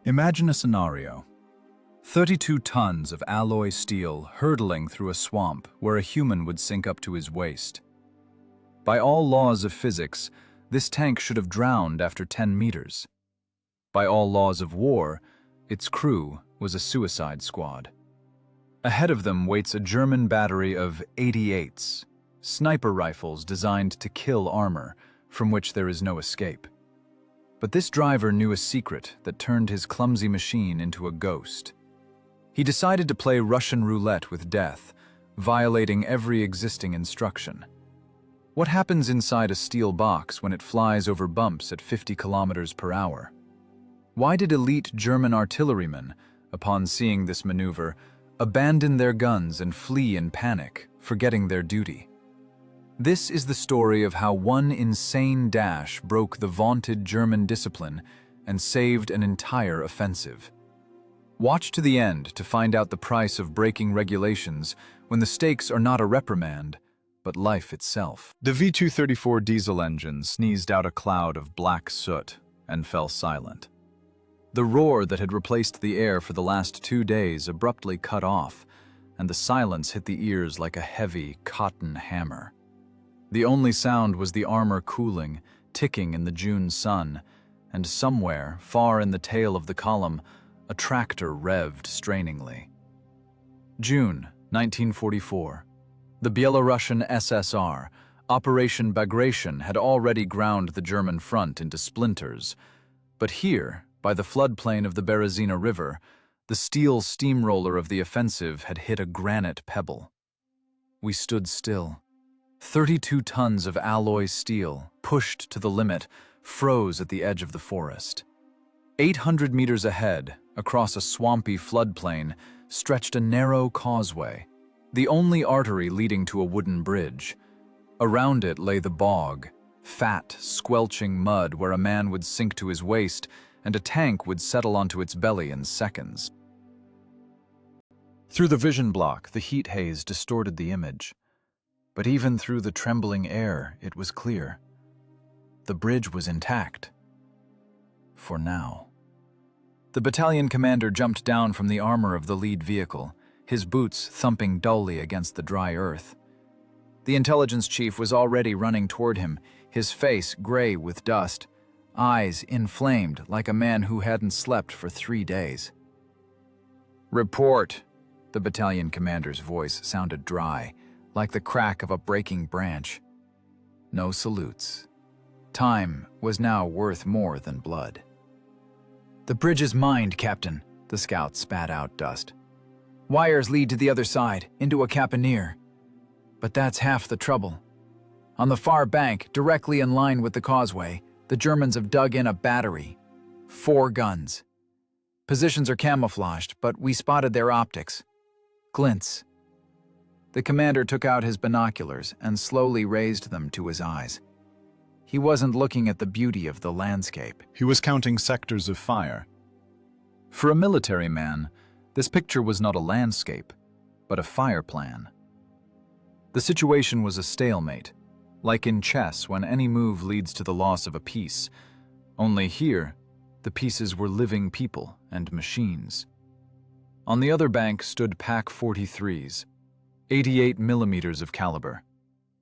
Imagine a scenario. 32 tons of alloy steel hurtling through a swamp where a human would sink up to his waist. By all laws of physics, this tank should have drowned after 10 meters. By all laws of war, its crew was a suicide squad. Ahead of them waits a German battery of 88s, sniper rifles designed to kill armor, from which there is no escape. But this driver knew a secret that turned his clumsy machine into a ghost. He decided to play Russian roulette with death, violating every existing instruction. What happens inside a steel box when it flies over bumps at 50 kilometers per hour? Why did elite German artillerymen, upon seeing this maneuver, abandon their guns and flee in panic, forgetting their duty? This is the story of how one insane dash broke the vaunted German discipline and saved an entire offensive. Watch to the end to find out the price of breaking regulations when the stakes are not a reprimand, but life itself. The V234 diesel engine sneezed out a cloud of black soot and fell silent. The roar that had replaced the air for the last 2 days abruptly cut off, and the silence hit the ears like a heavy cotton hammer. The only sound was the armor cooling, ticking in the June sun, and somewhere, far in the tail of the column, a tractor revved strainingly. June 1944. The Belarusian SSR, Operation Bagration, had already ground the German front into splinters. But here, by the floodplain of the Berezina River, the steel steamroller of the offensive had hit a granite pebble. We stood still. 32 tons of alloy steel, pushed to the limit, froze at the edge of the forest. 800 meters ahead, across a swampy floodplain, stretched a narrow causeway, the only artery leading to a wooden bridge. Around it lay the bog, fat, squelching mud where a man would sink to his waist and a tank would settle onto its belly in seconds. Through the vision block, the heat haze distorted the image. But even through the trembling air, it was clear. The bridge was intact. For now. The battalion commander jumped down from the armor of the lead vehicle, his boots thumping dully against the dry earth. The intelligence chief was already running toward him, his face gray with dust, eyes inflamed like a man who hadn't slept for 3 days. "Report," the battalion commander's voice sounded dry, like the crack of a breaking branch. No salutes. Time was now worth more than blood. "The bridge is mined, Captain," the scout spat out dust. "Wires lead to the other side, into a caponniere. But that's half the trouble. On the far bank, directly in line with the causeway, the Germans have dug in a battery. 4 guns. Positions are camouflaged, but we spotted their optics. Glints." The commander took out his binoculars and slowly raised them to his eyes. He wasn't looking at the beauty of the landscape. He was counting sectors of fire. For a military man, this picture was not a landscape, but a fire plan. The situation was a stalemate, like in chess when any move leads to the loss of a piece. Only here, the pieces were living people and machines. On the other bank stood Pak 43s, 88 millimeters of caliber.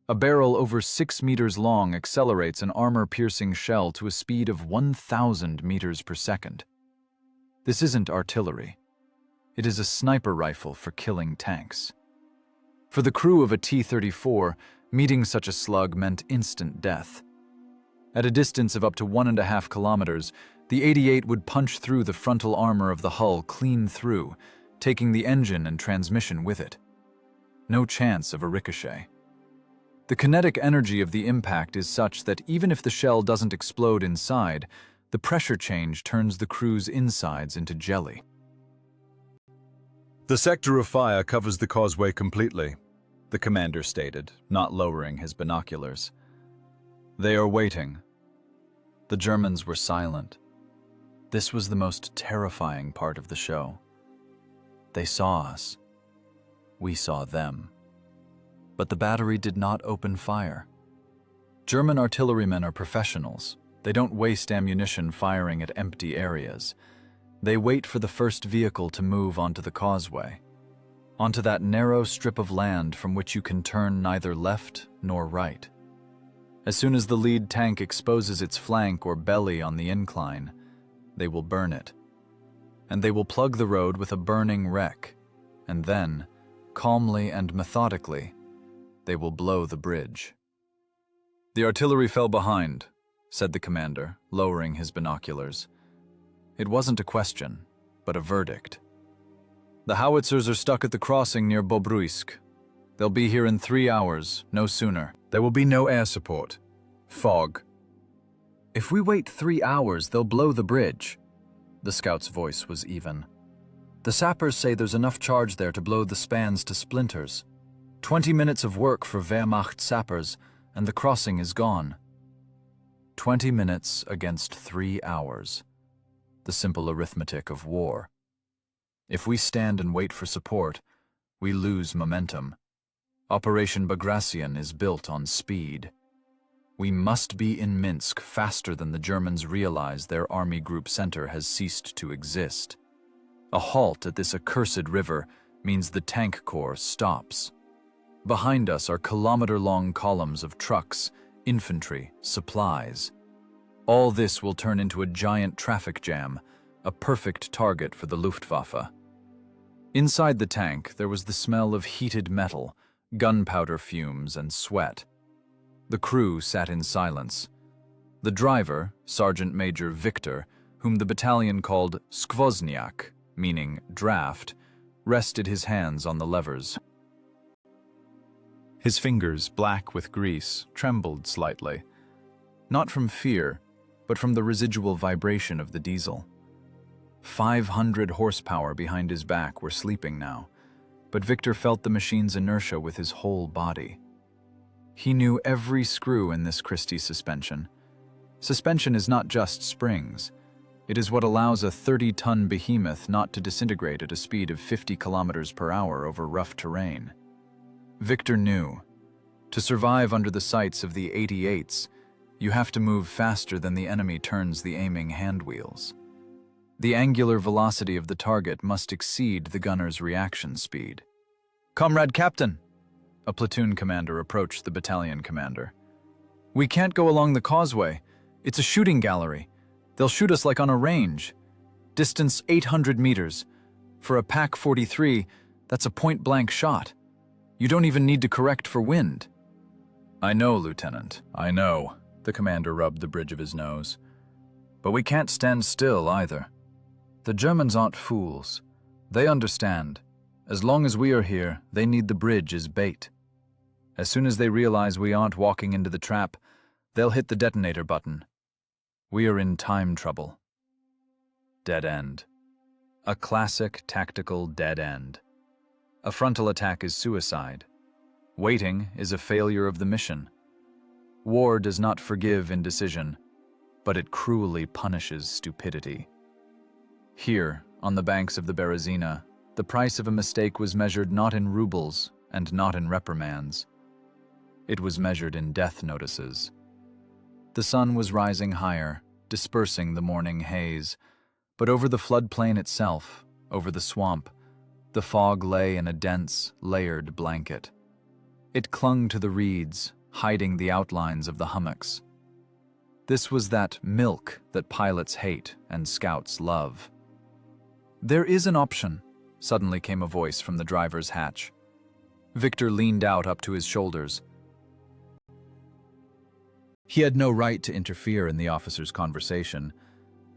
A barrel over 6 meters long accelerates an armor-piercing shell to a speed of 1,000 meters per second. This isn't artillery. It is a sniper rifle for killing tanks. For the crew of a T-34, meeting such a slug meant instant death. At a distance of up to 1.5 kilometers, the 88 would punch through the frontal armor of the hull clean through, taking the engine and transmission with it. No chance of a ricochet. The kinetic energy of the impact is such that even if the shell doesn't explode inside, the pressure change turns the crew's insides into jelly. "The sector of fire covers the causeway completely," the commander stated, not lowering his binoculars. "They are waiting." The Germans were silent. This was the most terrifying part of the show. They saw us. We saw them. But the battery did not open fire. German artillerymen are professionals. They don't waste ammunition firing at empty areas. They wait for the first vehicle to move onto the causeway, onto that narrow strip of land from which you can turn neither left nor right. As soon as the lead tank exposes its flank or belly on the incline, they will burn it. And they will plug the road with a burning wreck, and then, calmly and methodically, they will blow the bridge. "The artillery fell behind," said the commander, lowering his binoculars. It wasn't a question, but a verdict. "The howitzers are stuck at the crossing near Bobruisk. They'll be here in 3 hours, no sooner. There will be no air support. Fog. If we wait 3 hours, they'll blow the bridge." The scout's voice was even. "The sappers say there's enough charge there to blow the spans to splinters. 20 minutes of work for Wehrmacht sappers, and the crossing is gone." 20 minutes against 3 hours. The simple arithmetic of war. If we stand and wait for support, we lose momentum. Operation Bagration is built on speed. We must be in Minsk faster than the Germans realize their army group center has ceased to exist. A halt at this accursed river means the tank corps stops. Behind us are kilometer-long columns of trucks, infantry, supplies. All this will turn into a giant traffic jam, a perfect target for the Luftwaffe. Inside the tank, there was the smell of heated metal, gunpowder fumes, and sweat. The crew sat in silence. The driver, Sergeant Major Victor, whom the battalion called Skvozniak, meaning draft, rested his hands on the levers. His fingers, black with grease, trembled slightly. Not from fear, but from the residual vibration of the diesel. 500 horsepower behind his back were sleeping now, but Victor felt the machine's inertia with his whole body. He knew every screw in this Christie suspension. Suspension is not just springs. It is what allows a 30-ton behemoth not to disintegrate at a speed of 50 kilometers per hour over rough terrain. Victor knew. To survive under the sights of the 88s, you have to move faster than the enemy turns the aiming hand wheels. The angular velocity of the target must exceed the gunner's reaction speed. "Comrade Captain!" A platoon commander approached the battalion commander. "We can't go along the causeway. It's a shooting gallery. They'll shoot us like on a range. Distance 800 meters. For a Pak 43, that's a point-blank shot. You don't even need to correct for wind." "I know, Lieutenant, I know." The commander rubbed the bridge of his nose. "But we can't stand still either. The Germans aren't fools. They understand. As long as we are here, they need the bridge as bait. As soon as they realize we aren't walking into the trap, they'll hit the detonator button. We are in time trouble." Dead end. A classic tactical dead end. A frontal attack is suicide. Waiting is a failure of the mission. War does not forgive indecision, but it cruelly punishes stupidity. Here, on the banks of the Berezina, the price of a mistake was measured not in rubles and not in reprimands. It was measured in death notices. The sun was rising higher, dispersing the morning haze, but over the floodplain itself, over the swamp, the fog lay in a dense, layered blanket. It clung to the reeds, hiding the outlines of the hummocks. This was that milk that pilots hate and scouts love. "There is an option," suddenly came a voice from the driver's hatch. Victor leaned out up to his shoulders. He had no right to interfere in the officer's conversation,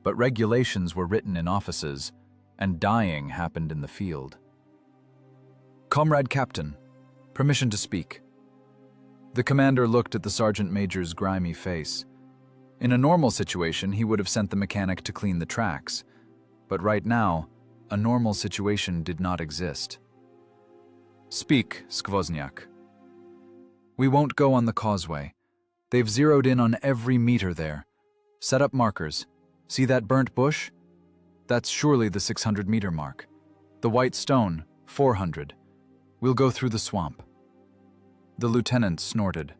but regulations were written in offices, and dying happened in the field. "Comrade Captain, permission to speak." The commander looked at the sergeant major's grimy face. In a normal situation, he would have sent the mechanic to clean the tracks, but right now, a normal situation did not exist. "Speak, Skvozniak." "We won't go on the causeway. They've zeroed in on every meter there. Set up markers. See that burnt bush? That's surely the 600-meter mark. The white stone, 400. We'll go through the swamp." The lieutenant snorted.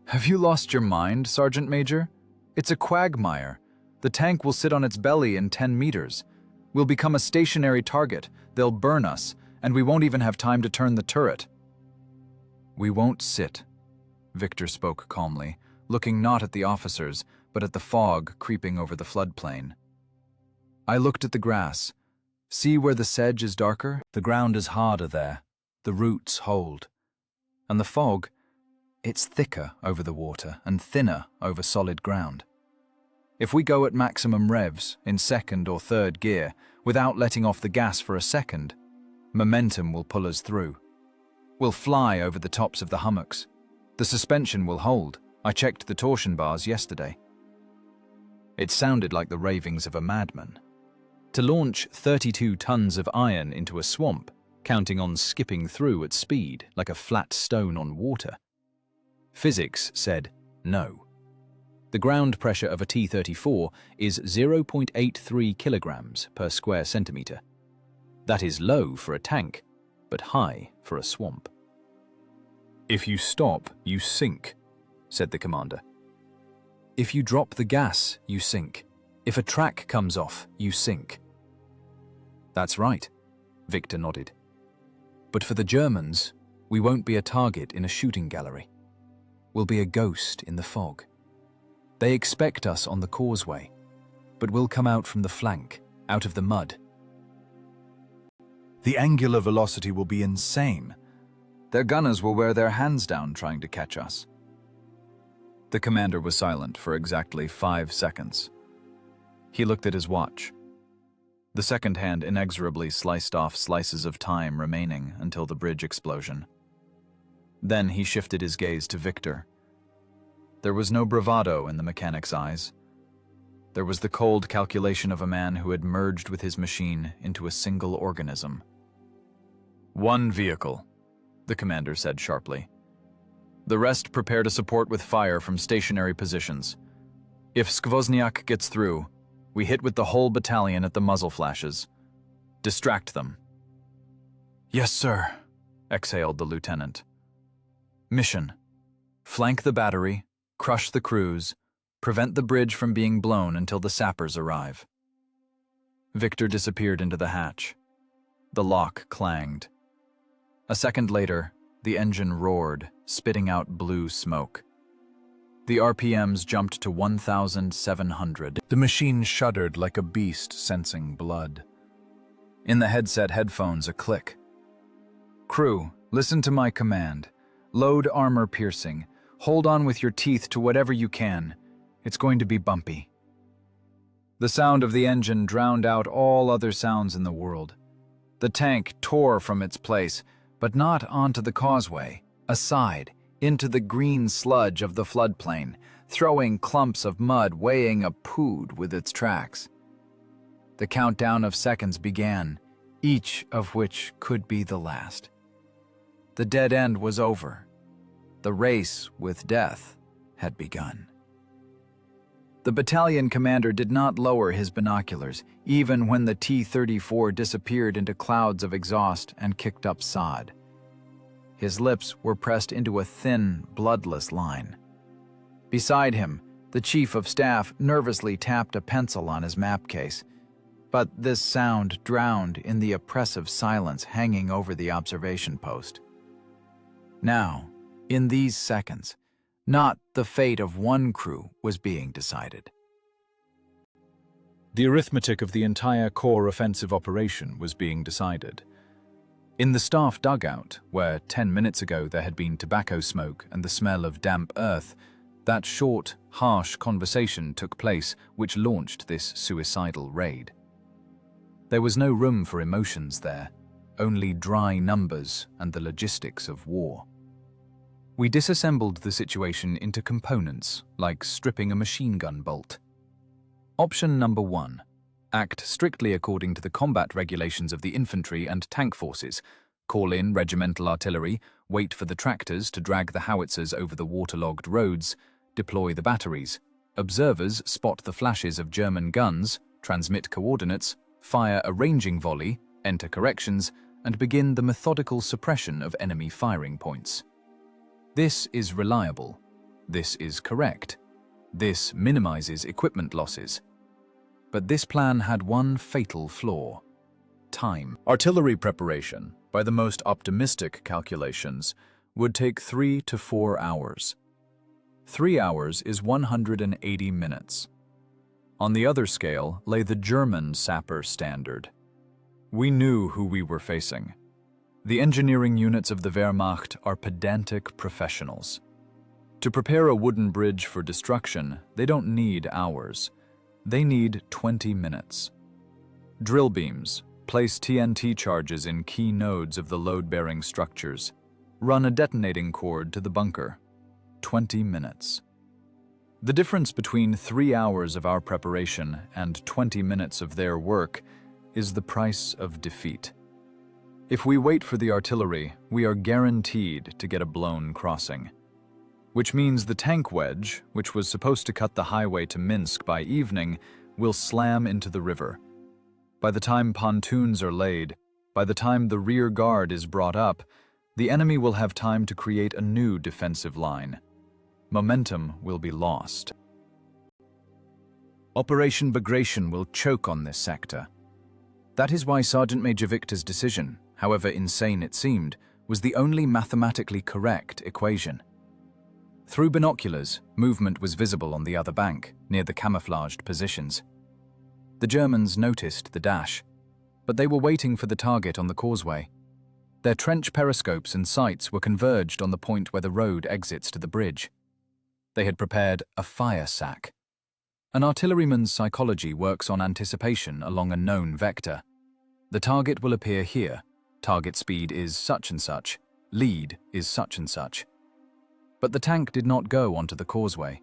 "Have you lost your mind, Sergeant Major? It's a quagmire. The tank will sit on its belly in 10 meters. We'll become a stationary target, they'll burn us, and we won't even have time to turn the turret. We won't sit, Victor spoke calmly, looking not at the officers, but at the fog creeping over the floodplain. I looked at the grass. See where the sedge is darker? The ground is harder there. The roots hold. And the fog, it's thicker over the water and thinner over solid ground. If we go at maximum revs, in second or third gear, without letting off the gas for a second, momentum will pull us through. We'll fly over the tops of the hummocks. The suspension will hold. I checked the torsion bars yesterday. It sounded like the ravings of a madman. To launch 32 tons of iron into a swamp, counting on skipping through at speed like a flat stone on water. Physics said no. The ground pressure of a T-34 is 0.83 kilograms per square centimeter. That is low for a tank, but high for a swamp. If you stop, you sink, said the commander. If you drop the gas, you sink. If a track comes off, you sink. That's right, Victor nodded. But for the Germans, we won't be a target in a shooting gallery. We'll be a ghost in the fog. They expect us on the causeway, but we'll come out from the flank, out of the mud. The angular velocity will be insane. Their gunners will wear their hands down trying to catch us. The commander was silent for exactly 5 seconds. He looked at his watch. The second hand inexorably sliced off slices of time remaining until the bridge explosion. Then he shifted his gaze to Victor. There was no bravado in the mechanic's eyes. There was the cold calculation of a man who had merged with his machine into a single organism. "One vehicle," the commander said sharply. "The rest prepare to support with fire from stationary positions. If Skvozniak gets through, we hit with the whole battalion at the muzzle flashes. Distract them." "Yes, sir," exhaled the lieutenant. "Mission: flank the battery, crush the crews, prevent the bridge from being blown until the sappers arrive." Victor disappeared into the hatch. The lock clanged. A second later, the engine roared, spitting out blue smoke. The RPMs jumped to 1,700. The machine shuddered like a beast sensing blood. In the headset headphones, a click. "Crew, listen to my command. Load armor piercing. Hold on with your teeth to whatever you can. It's going to be bumpy." The sound of the engine drowned out all other sounds in the world. The tank tore from its place, but not onto the causeway, aside, into the green sludge of the floodplain, throwing clumps of mud weighing a pood with its tracks. The countdown of seconds began, each of which could be the last. The dead end was over. The race with death had begun. The battalion commander did not lower his binoculars, even when the T-34 disappeared into clouds of exhaust and kicked up sod. His lips were pressed into a thin, bloodless line. Beside him, the chief of staff nervously tapped a pencil on his map case, but this sound drowned in the oppressive silence hanging over the observation post. Now, in these seconds, not the fate of one crew was being decided. The arithmetic of the entire Corps offensive operation was being decided. In the staff dugout, where 10 minutes ago there had been tobacco smoke and the smell of damp earth, that short, harsh conversation took place which launched this suicidal raid. There was no room for emotions there, only dry numbers and the logistics of war. We disassembled the situation into components, like stripping a machine gun bolt. Option number 1. Act strictly according to the combat regulations of the infantry and tank forces. Call in regimental artillery, wait for the tractors to drag the howitzers over the waterlogged roads, deploy the batteries. Observers spot the flashes of German guns, transmit coordinates, fire a ranging volley, enter corrections, and begin the methodical suppression of enemy firing points. This is reliable. This is correct. This minimizes equipment losses. But this plan had one fatal flaw: time. Artillery preparation, by the most optimistic calculations, would take 3 to 4 hours. 3 hours is 180 minutes. On the other scale lay the German sapper standard. We knew who we were facing. The engineering units of the Wehrmacht are pedantic professionals. To prepare a wooden bridge for destruction, they don't need hours. They need 20 minutes. Drill beams place TNT charges in key nodes of the load-bearing structures. Run a detonating cord to the bunker. 20 minutes. The difference between 3 hours of our preparation and 20 minutes of their work is the price of defeat. If we wait for the artillery, we are guaranteed to get a blown crossing. Which means the tank wedge, which was supposed to cut the highway to Minsk by evening, will slam into the river. By the time pontoons are laid, by the time the rear guard is brought up, the enemy will have time to create a new defensive line. Momentum will be lost. Operation Bagration will choke on this sector. That is why Sergeant Major Victor's decision, however insane it seemed, was the only mathematically correct equation. Through binoculars, movement was visible on the other bank, near the camouflaged positions. The Germans noticed the dash, but they were waiting for the target on the causeway. Their trench periscopes and sights were converged on the point where the road exits to the bridge. They had prepared a fire sack. An artilleryman's psychology works on anticipation along a known vector. The target will appear here. Target speed is such and such. Lead is such and such. But the tank did not go onto the causeway.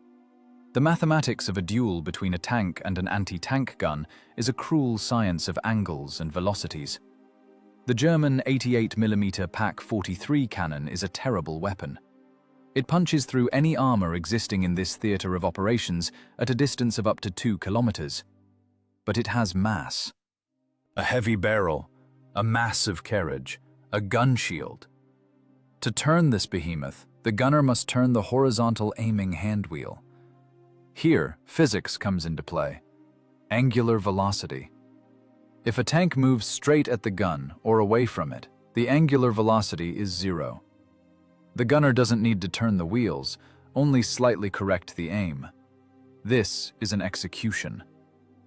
The mathematics of a duel between a tank and an anti-tank gun is a cruel science of angles and velocities. The German 88mm PaK-43 cannon is a terrible weapon. It punches through any armor existing in this theater of operations at a distance of up to 2 kilometers. But it has mass. A heavy barrel, a massive carriage, a gun shield. To turn this behemoth, the gunner must turn the horizontal aiming handwheel. Here, physics comes into play. Angular velocity. If a tank moves straight at the gun or away from it, the angular velocity is 0. The gunner doesn't need to turn the wheels, only slightly correct the aim. This is an execution.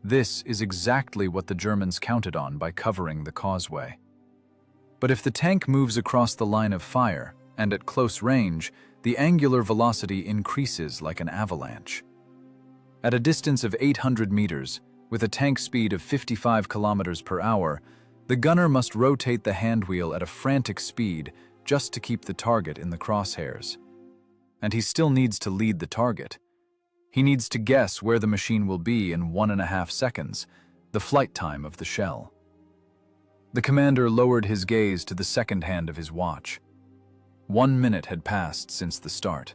This is exactly what the Germans counted on by covering the causeway. But if the tank moves across the line of fire, and at close range, the angular velocity increases like an avalanche. At a distance of 800 meters, with a tank speed of 55 kilometers per hour, the gunner must rotate the handwheel at a frantic speed just to keep the target in the crosshairs. And he still needs to lead the target. He needs to guess where the machine will be in 1.5 seconds, the flight time of the shell. The commander lowered his gaze to the second hand of his watch. 1 minute had passed since the start.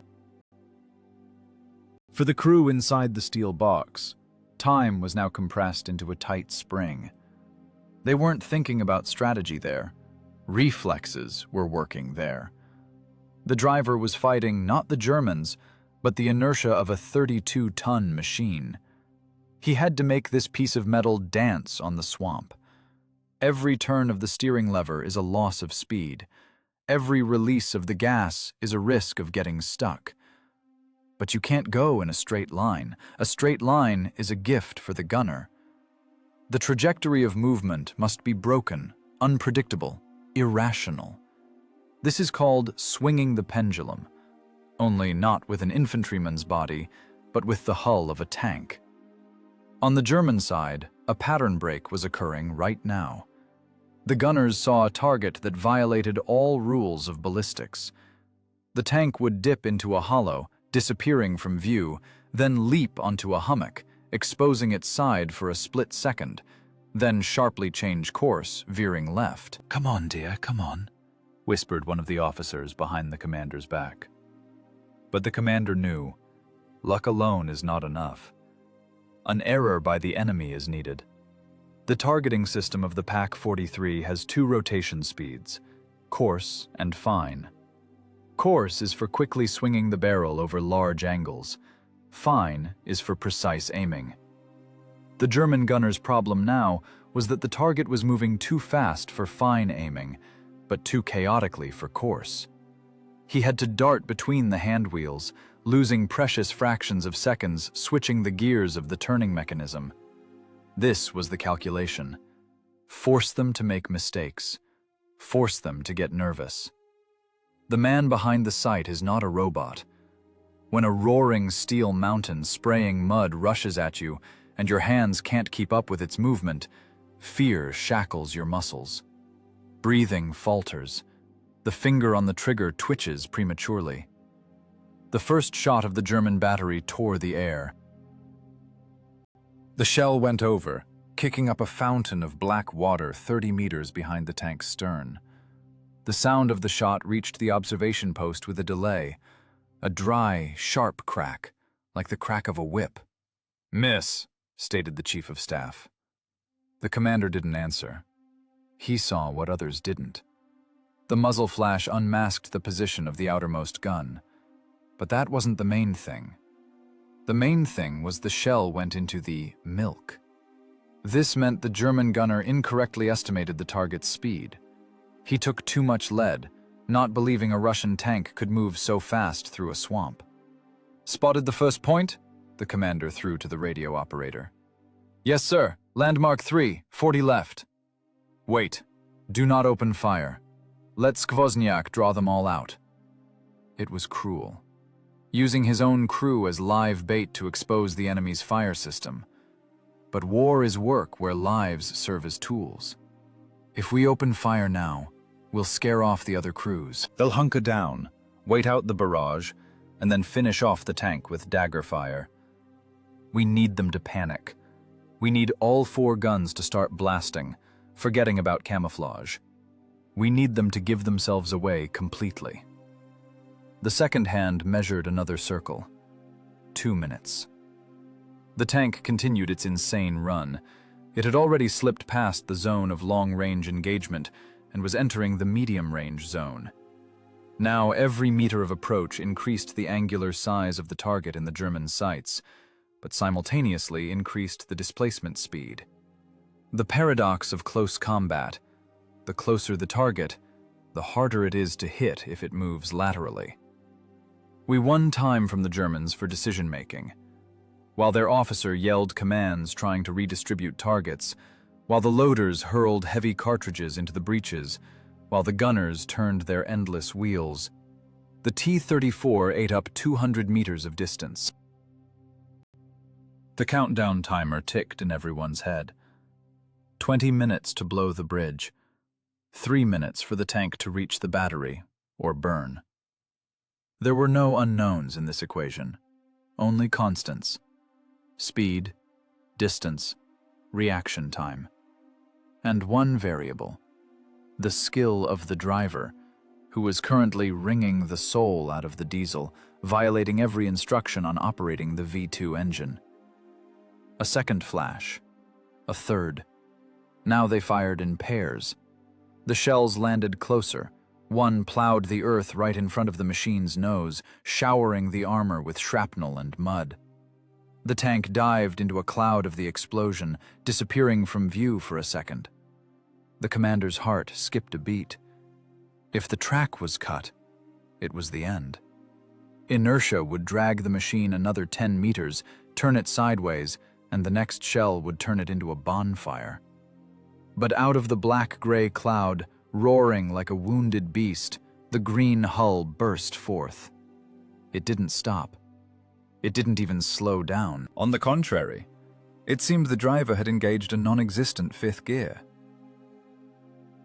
For the crew inside the steel box, time was now compressed into a tight spring. They weren't thinking about strategy there. Reflexes were working there. The driver was fighting not the Germans, but the inertia of a 32-ton machine. He had to make this piece of metal dance on the swamp. Every turn of the steering lever is a loss of speed. Every release of the gas is a risk of getting stuck. But you can't go in a straight line. A straight line is a gift for the gunner. The trajectory of movement must be broken, unpredictable, irrational. This is called swinging the pendulum, only not with an infantryman's body, but with the hull of a tank. On the German side, a pattern break was occurring right now. The gunners saw a target that violated all rules of ballistics. The tank would dip into a hollow, disappearing from view, then leap onto a hummock, exposing its side for a split second, then sharply change course, veering left. "Come on, dear, come on," whispered one of the officers behind the commander's back. But the commander knew, luck alone is not enough. An error by the enemy is needed. The targeting system of the PaK-43 has 2 rotation speeds, coarse and fine. Coarse is for quickly swinging the barrel over large angles. Fine is for precise aiming. The German gunner's problem now was that the target was moving too fast for fine aiming, but too chaotically for coarse. He had to dart between the hand wheels, losing precious fractions of seconds, switching the gears of the turning mechanism. This was the calculation. Force them to make mistakes. Force them to get nervous. The man behind the sight is not a robot. When a roaring steel mountain spraying mud rushes at you and your hands can't keep up with its movement, fear shackles your muscles. Breathing falters. The finger on the trigger twitches prematurely. The first shot of the German battery tore the air. The shell went over, kicking up a fountain of black water 30 meters behind the tank's stern. The sound of the shot reached the observation post with a delay, a dry, sharp crack, like the crack of a whip. "Miss," stated the chief of staff. The commander didn't answer. He saw what others didn't. The muzzle flash unmasked the position of the outermost gun. But that wasn't the main thing. The main thing was the shell went into the milk. This meant the German gunner incorrectly estimated the target's speed. He took too much lead, not believing a Russian tank could move so fast through a swamp. "Spotted the first point?" the commander threw to the radio operator. "Yes, sir. Landmark 3, 40 left." "Wait. Do not open fire. Let Skvozniak draw them all out." It was cruel. Using his own crew as live bait to expose the enemy's fire system. But war is work where lives serve as tools. If we open fire now, we'll scare off the other crews. They'll hunker down, wait out the barrage, and then finish off the tank with dagger fire. We need them to panic. We need all 4 guns to start blasting, forgetting about camouflage. We need them to give themselves away completely. The second hand measured another circle. 2 minutes. The tank continued its insane run. It had already slipped past the zone of long-range engagement and was entering the medium-range zone. Now every meter of approach increased the angular size of the target in the German sights, but simultaneously increased the displacement speed. The paradox of close combat: the closer the target, the harder it is to hit if it moves laterally. We won time from the Germans for decision-making. While their officer yelled commands trying to redistribute targets, while the loaders hurled heavy cartridges into the breaches, while the gunners turned their endless wheels, the T-34 ate up 200 meters of distance. The countdown timer ticked in everyone's head. 20 minutes to blow the bridge. 3 minutes for the tank to reach the battery, or burn. There were no unknowns in this equation, only constants. Speed, distance, reaction time. And one variable: the skill of the driver, who was currently wringing the soul out of the diesel, violating every instruction on operating the V2 engine. A second flash. A third. Now they fired in pairs. The shells landed closer. One plowed the earth right in front of the machine's nose, showering the armor with shrapnel and mud. The tank dived into a cloud of the explosion, disappearing from view for a second. The commander's heart skipped a beat. If the track was cut, it was the end. Inertia would drag the machine another 10 meters, turn it sideways, and the next shell would turn it into a bonfire. But out of the black-gray cloud, roaring like a wounded beast, the green hull burst forth. It didn't stop. It didn't even slow down. On the contrary, it seemed the driver had engaged a non-existent 5th gear.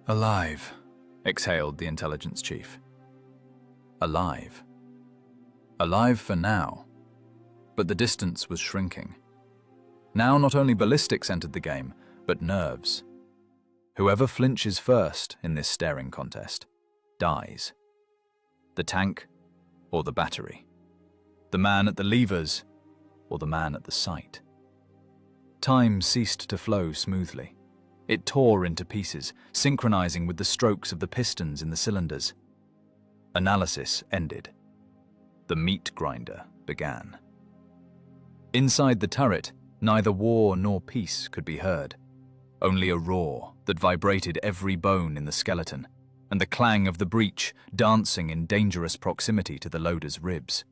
"Alive," exhaled the intelligence chief. Alive. Alive for now. But the distance was shrinking. Now not only ballistics entered the game, but nerves. Whoever flinches first in this staring contest dies. The tank or the battery. The man at the levers or the man at the sight. Time ceased to flow smoothly. It tore into pieces, synchronizing with the strokes of the pistons in the cylinders. Analysis ended. The meat grinder began. Inside the turret, Neither war nor peace could be heard. Only a roar that vibrated every bone in the skeleton, and the clang of the breech dancing in dangerous proximity to the loader's ribs.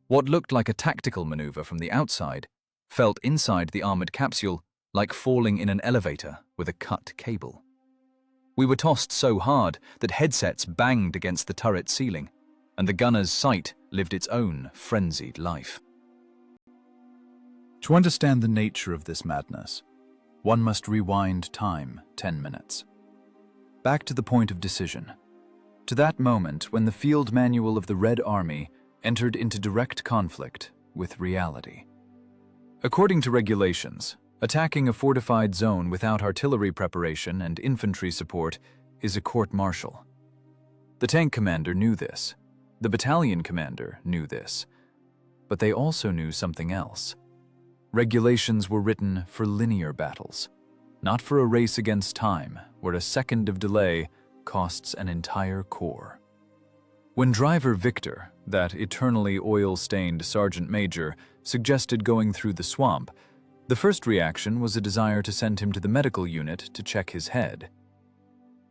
What looked like a tactical maneuver from the outside felt inside the armored capsule like falling in an elevator with a cut cable. We were tossed so hard that headsets banged against the turret ceiling, and the gunner's sight lived its own frenzied life. To understand the nature of this madness, one must rewind time 10 minutes. Back to the point of decision. To that moment when the field manual of the Red Army entered into direct conflict with reality. According to regulations, attacking a fortified zone without artillery preparation and infantry support is a court-martial. The tank commander knew this. The battalion commander knew this. But they also knew something else. Regulations were written for linear battles, not for a race against time where a second of delay costs an entire corps. When driver Victor, that eternally oil-stained sergeant major, suggested going through the swamp, the first reaction was a desire to send him to the medical unit to check his head.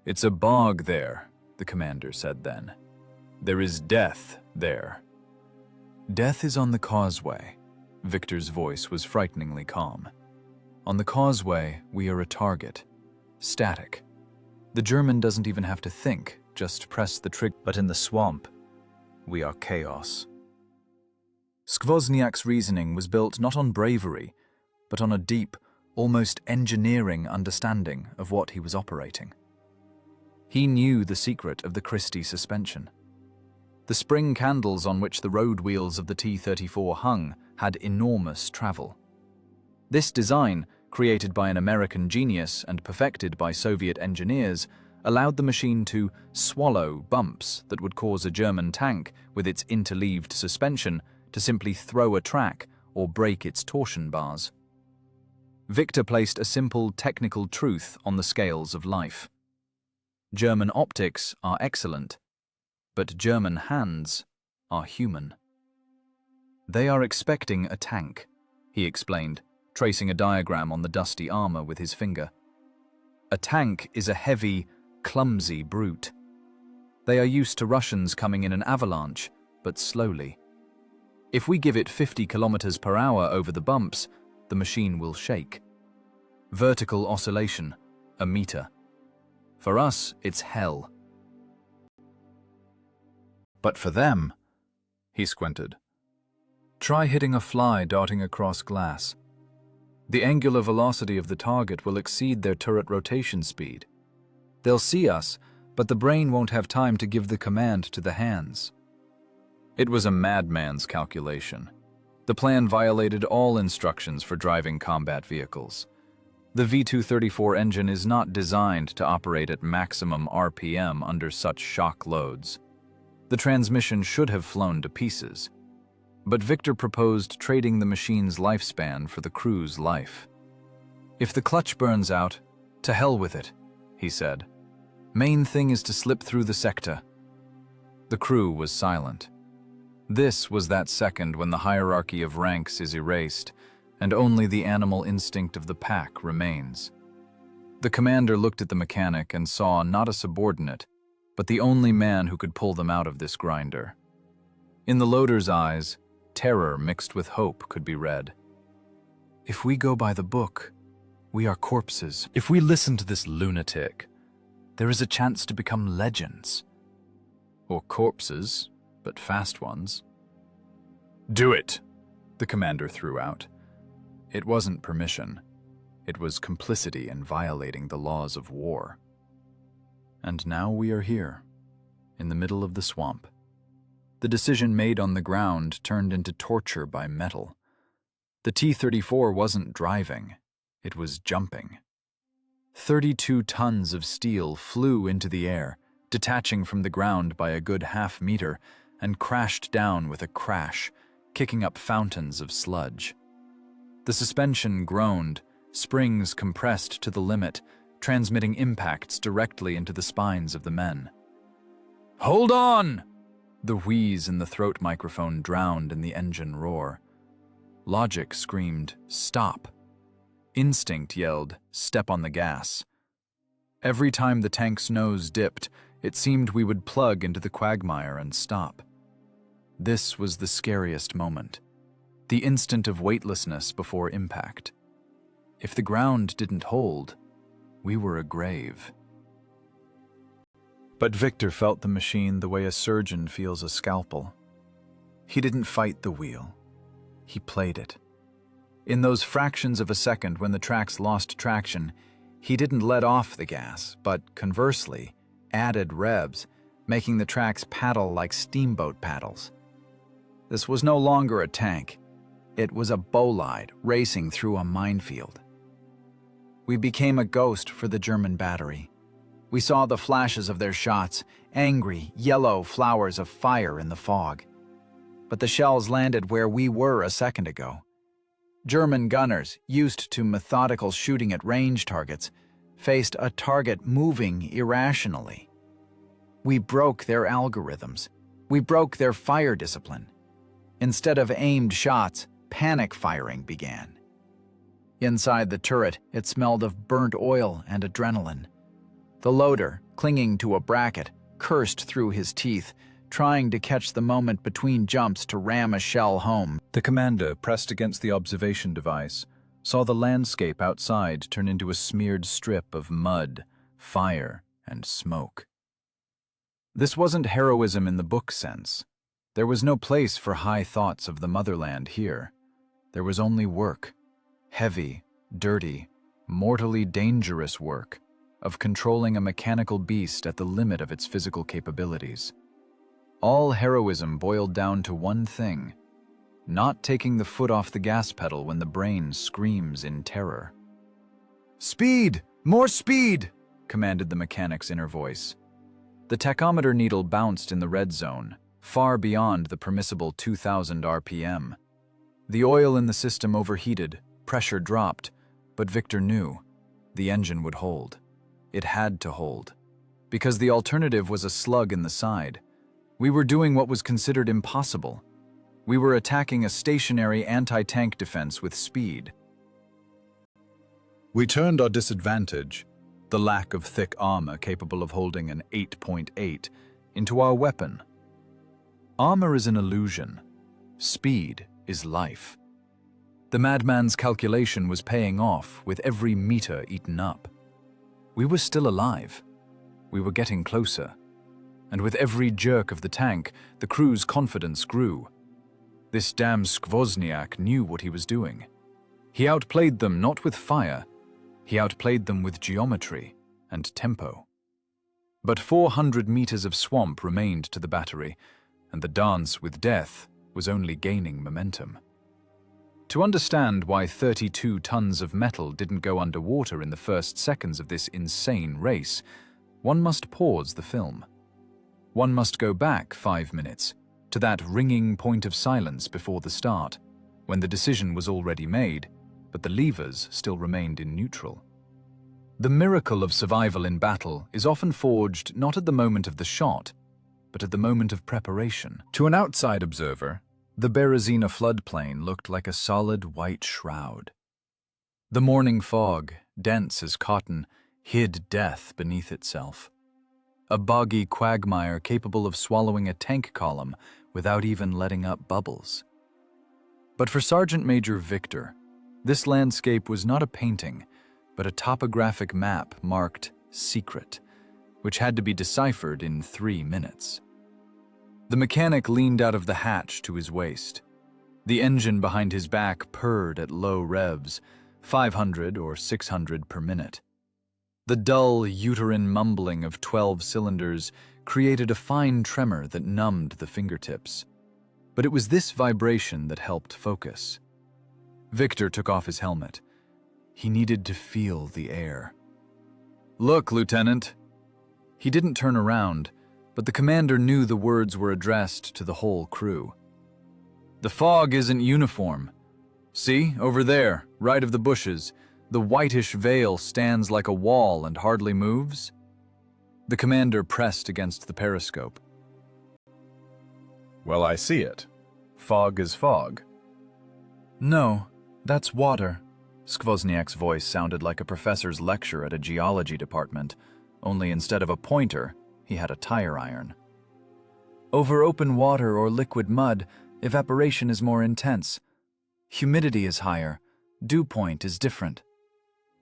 "It's a bog there," the commander said then. "There is death there." "Death is on the causeway." Victor's voice was frighteningly calm. "On the causeway, we are a target. Static. The German doesn't even have to think, just press the trigger. But in the swamp, we are chaos." Skvozniak's reasoning was built not on bravery, but on a deep, almost engineering understanding of what he was operating. He knew the secret of the Christie suspension. The spring candles on which the road wheels of the T-34 hung had enormous travel. This design, created by an American genius and perfected by Soviet engineers, allowed the machine to swallow bumps that would cause a German tank with its interleaved suspension to simply throw a track or break its torsion bars. Victor placed a simple technical truth on the scales of life. German optics are excellent, but German hands are human. "They are expecting a tank," he explained, tracing a diagram on the dusty armor with his finger. "A tank is a heavy, clumsy brute. They are used to Russians coming in an avalanche, but slowly. If we give it 50 kilometers per hour over the bumps, the machine will shake. Vertical oscillation, a meter. For us, it's hell. But for them," he squinted. "Try hitting a fly darting across glass. The angular velocity of the target will exceed their turret rotation speed. They'll see us, but the brain won't have time to give the command to the hands." It was a madman's calculation. The plan violated all instructions for driving combat vehicles. The V-234 engine is not designed to operate at maximum RPM under such shock loads. The transmission should have flown to pieces. But Victor proposed trading the machine's lifespan for the crew's life. "If the clutch burns out, to hell with it," he said. "Main thing is to slip through the sector." The crew was silent. This was that second when the hierarchy of ranks is erased, and only the animal instinct of the pack remains. The commander looked at the mechanic and saw not a subordinate, but the only man who could pull them out of this grinder. In the loader's eyes, terror mixed with hope could be read. "If we go by the book, we are corpses. If we listen to this lunatic, there is a chance to become legends. Or corpses, but fast ones." "Do it," the commander threw out. It wasn't permission. It was complicity in violating the laws of war. And now we are here, in the middle of the swamp. The decision made on the ground turned into torture by metal. The T-34 wasn't driving, it was jumping. 32 tons of steel flew into the air, detaching from the ground by a good half-meter, and crashed down with a crash, kicking up fountains of sludge. The suspension groaned, springs compressed to the limit, transmitting impacts directly into the spines of the men. "Hold on!" The wheeze in the throat microphone drowned in the engine roar. Logic screamed, "Stop." Instinct yelled, "Step on the gas." Every time the tank's nose dipped, it seemed we would plug into the quagmire and stop. This was the scariest moment, the instant of weightlessness before impact. If the ground didn't hold, we were a grave. But Victor felt the machine the way a surgeon feels a scalpel. He didn't fight the wheel. He played it. In those fractions of a second when the tracks lost traction, he didn't let off the gas, but conversely, added revs, making the tracks paddle like steamboat paddles. This was no longer a tank. It was a bolide racing through a minefield. We became a ghost for the German battery. We saw the flashes of their shots, angry, yellow flowers of fire in the fog. But the shells landed where we were a second ago. German gunners, used to methodical shooting at range targets, faced a target moving irrationally. We broke their algorithms. We broke their fire discipline. Instead of aimed shots, panic firing began. Inside the turret, it smelled of burnt oil and adrenaline. The loader, clinging to a bracket, cursed through his teeth, trying to catch the moment between jumps to ram a shell home. The commander, pressed against the observation device, saw the landscape outside turn into a smeared strip of mud, fire, and smoke. This wasn't heroism in the book sense. There was no place for high thoughts of the motherland here. There was only work. Heavy, dirty, mortally dangerous work of controlling a mechanical beast at the limit of its physical capabilities. All heroism boiled down to one thing: not taking the foot off the gas pedal when the brain screams in terror. "Speed! More speed!" commanded the mechanic's inner voice. The tachometer needle bounced in the red zone, far beyond the permissible 2,000 RPM. The oil in the system overheated, pressure dropped, but Victor knew the engine would hold. It had to hold, because the alternative was a slug in the side. We were doing what was considered impossible. We were attacking a stationary anti-tank defense with speed. We turned our disadvantage, the lack of thick armor capable of holding an 8.8, into our weapon. Armor is an illusion. Speed is life. The madman's calculation was paying off with every meter eaten up. We were still alive. We were getting closer. And with every jerk of the tank, the crew's confidence grew. This damn Skvozniak knew what he was doing. He outplayed them not with fire, he outplayed them with geometry and tempo. But 400 meters of swamp remained to the battery, and the dance with death was only gaining momentum. To understand why 32 tons of metal didn't go underwater in the first seconds of this insane race, one must pause the film. One must go back 5 minutes, to that ringing point of silence before the start, when the decision was already made, but the levers still remained in neutral. The miracle of survival in battle is often forged not at the moment of the shot, but at the moment of preparation. To an outside observer, the Berezina floodplain looked like a solid white shroud. The morning fog, dense as cotton, hid death beneath itself. A boggy quagmire capable of swallowing a tank column without even letting up bubbles. But for Sergeant Major Victor, this landscape was not a painting, but a topographic map marked "Secret," which had to be deciphered in 3 minutes. The mechanic leaned out of the hatch to his waist. The engine behind his back purred at low revs, 500 or 600 per minute. The dull, uterine mumbling of 12 cylinders created a fine tremor that numbed the fingertips. But it was this vibration that helped focus. Victor took off his helmet. He needed to feel the air. "Look, Lieutenant." He didn't turn around, but the commander knew the words were addressed to the whole crew. "The fog isn't uniform. See, over there, right of the bushes, the whitish veil stands like a wall and hardly moves." The commander pressed against the periscope. "Well, I see it. Fog is fog." No, that's water. Skvozniak's voice sounded like a professor's lecture at a geology department, only instead of a pointer, he had a tire iron. Over open water or liquid mud, evaporation is more intense. Humidity is higher. Dew point is different.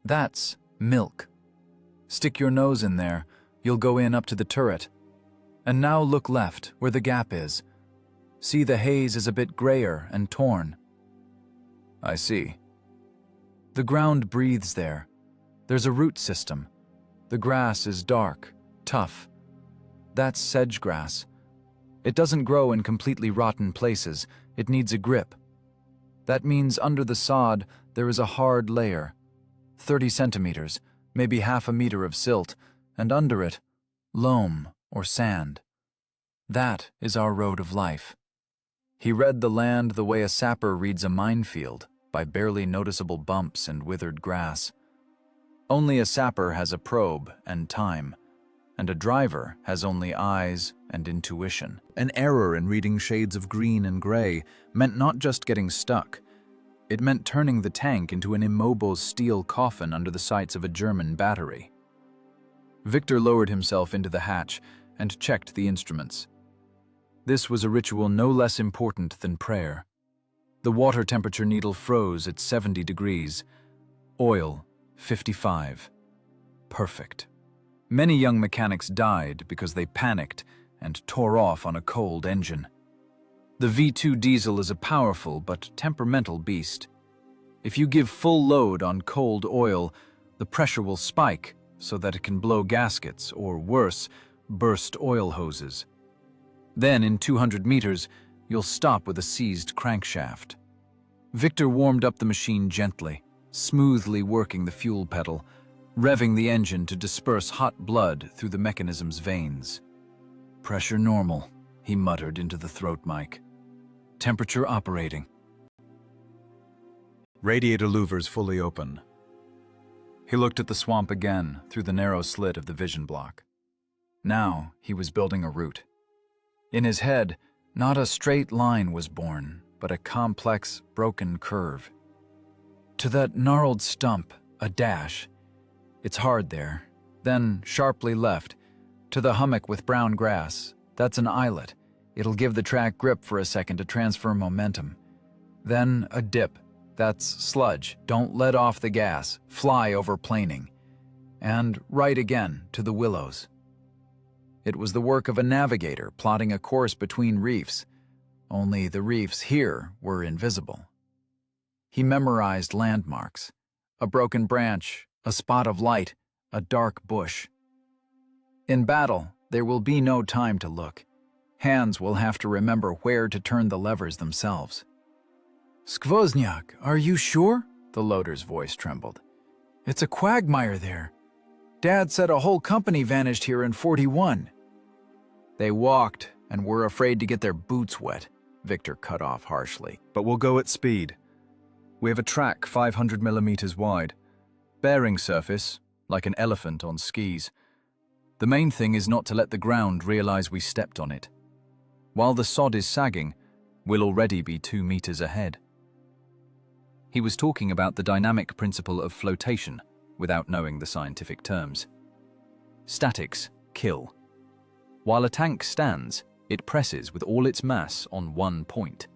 That's milk. Stick your nose in there. You'll go in up to the turret. And now look left, where the gap is. See, the haze is a bit grayer and torn. I see. The ground breathes there. There's a root system. The grass is dark, tough. That's sedge grass. It doesn't grow in completely rotten places. It needs a grip. That means under the sod there is a hard layer, 30 centimeters, maybe half a meter of silt, and under it, loam or sand. That is our road of life. He read the land the way a sapper reads a minefield, by barely noticeable bumps and withered grass. Only a sapper has a probe and time, and a driver has only eyes and intuition. An error in reading shades of green and gray meant not just getting stuck. It meant turning the tank into an immobile steel coffin under the sights of a German battery. Victor lowered himself into the hatch and checked the instruments. This was a ritual no less important than prayer. The water temperature needle froze at 70 degrees. Oil, 55. Perfect. Many young mechanics died because they panicked and tore off on a cold engine. The V2 diesel is a powerful but temperamental beast. If you give full load on cold oil, the pressure will spike so that it can blow gaskets or, worse, burst oil hoses. Then, in 200 meters, you'll stop with a seized crankshaft. Victor warmed up the machine gently, smoothly working the fuel pedal, revving the engine to disperse hot blood through the mechanism's veins. Pressure normal, he muttered into the throat mic. Temperature operating. Radiator louvers fully open. He looked at the swamp again through the narrow slit of the vision block. Now he was building a route. In his head, not a straight line was born, but a complex, broken curve. To that gnarled stump, a dash. It's hard there. Then, sharply left, to the hummock with brown grass. That's an eyelet. It'll give the track grip for a second to transfer momentum. Then a dip. That's sludge. Don't let off the gas. Fly over planing. And right again to the willows. It was the work of a navigator plotting a course between reefs. Only the reefs here were invisible. He memorized landmarks. A broken branch, a spot of light, a dark bush. In battle, there will be no time to look. Hands will have to remember where to turn the levers themselves. Skvozniak, are you sure? The loader's voice trembled. It's a quagmire there. Dad said a whole company vanished here in 41. They walked and were afraid to get their boots wet, Victor cut off harshly. But we'll go at speed. We have a track 500 millimeters wide. Bearing surface, like an elephant on skis. The main thing is not to let the ground realize we stepped on it. While the sod is sagging, we'll already be 2 meters ahead. He was talking about the dynamic principle of flotation without knowing the scientific terms. Statics kill. While a tank stands, it presses with all its mass on one point.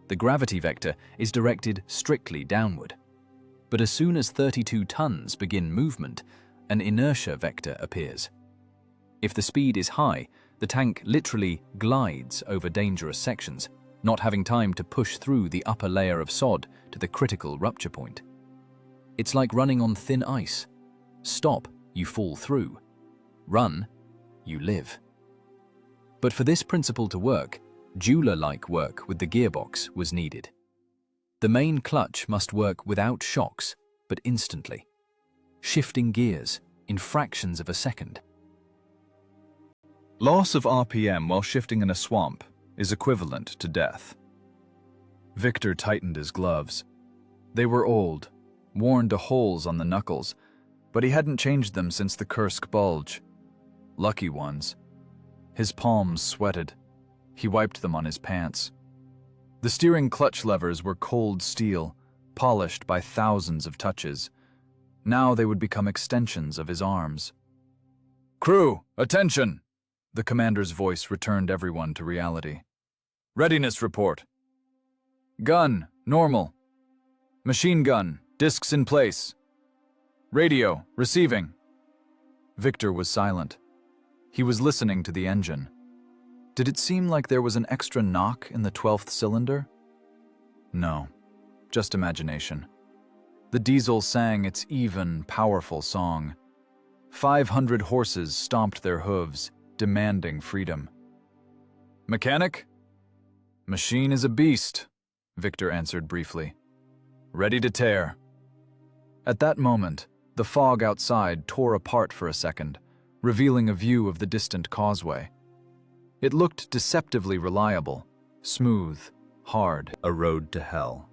The gravity vector is directed strictly downward. But as soon as 32 tons begin movement, an inertia vector appears. If the speed is high, the tank literally glides over dangerous sections, not having time to push through the upper layer of sod to the critical rupture point. It's like running on thin ice. Stop, you fall through. Run, you live. But for this principle to work, jeweler-like work with the gearbox was needed. The main clutch must work without shocks, but instantly, shifting gears in fractions of a second. Loss of RPM while shifting in a swamp is equivalent to death. Victor tightened his gloves. They were old, worn to holes on the knuckles, but he hadn't changed them since the Kursk bulge. Lucky ones. His palms sweated. He wiped them on his pants. The steering clutch levers were cold steel, polished by thousands of touches. Now they would become extensions of his arms. "Crew, attention!" The commander's voice returned everyone to reality. "Readiness report. Gun, normal. Machine gun, discs in place. Radio, receiving." Victor was silent. He was listening to the engine. Did it seem like there was an extra knock in the 12th cylinder? No, just imagination. The diesel sang its even, powerful song. 500 horses stomped their hooves, demanding freedom. "Mechanic?" "Machine is a beast," Victor answered briefly. "Ready to tear." At that moment, the fog outside tore apart for a second, revealing a view of the distant causeway. It looked deceptively reliable, smooth, hard, a road to hell.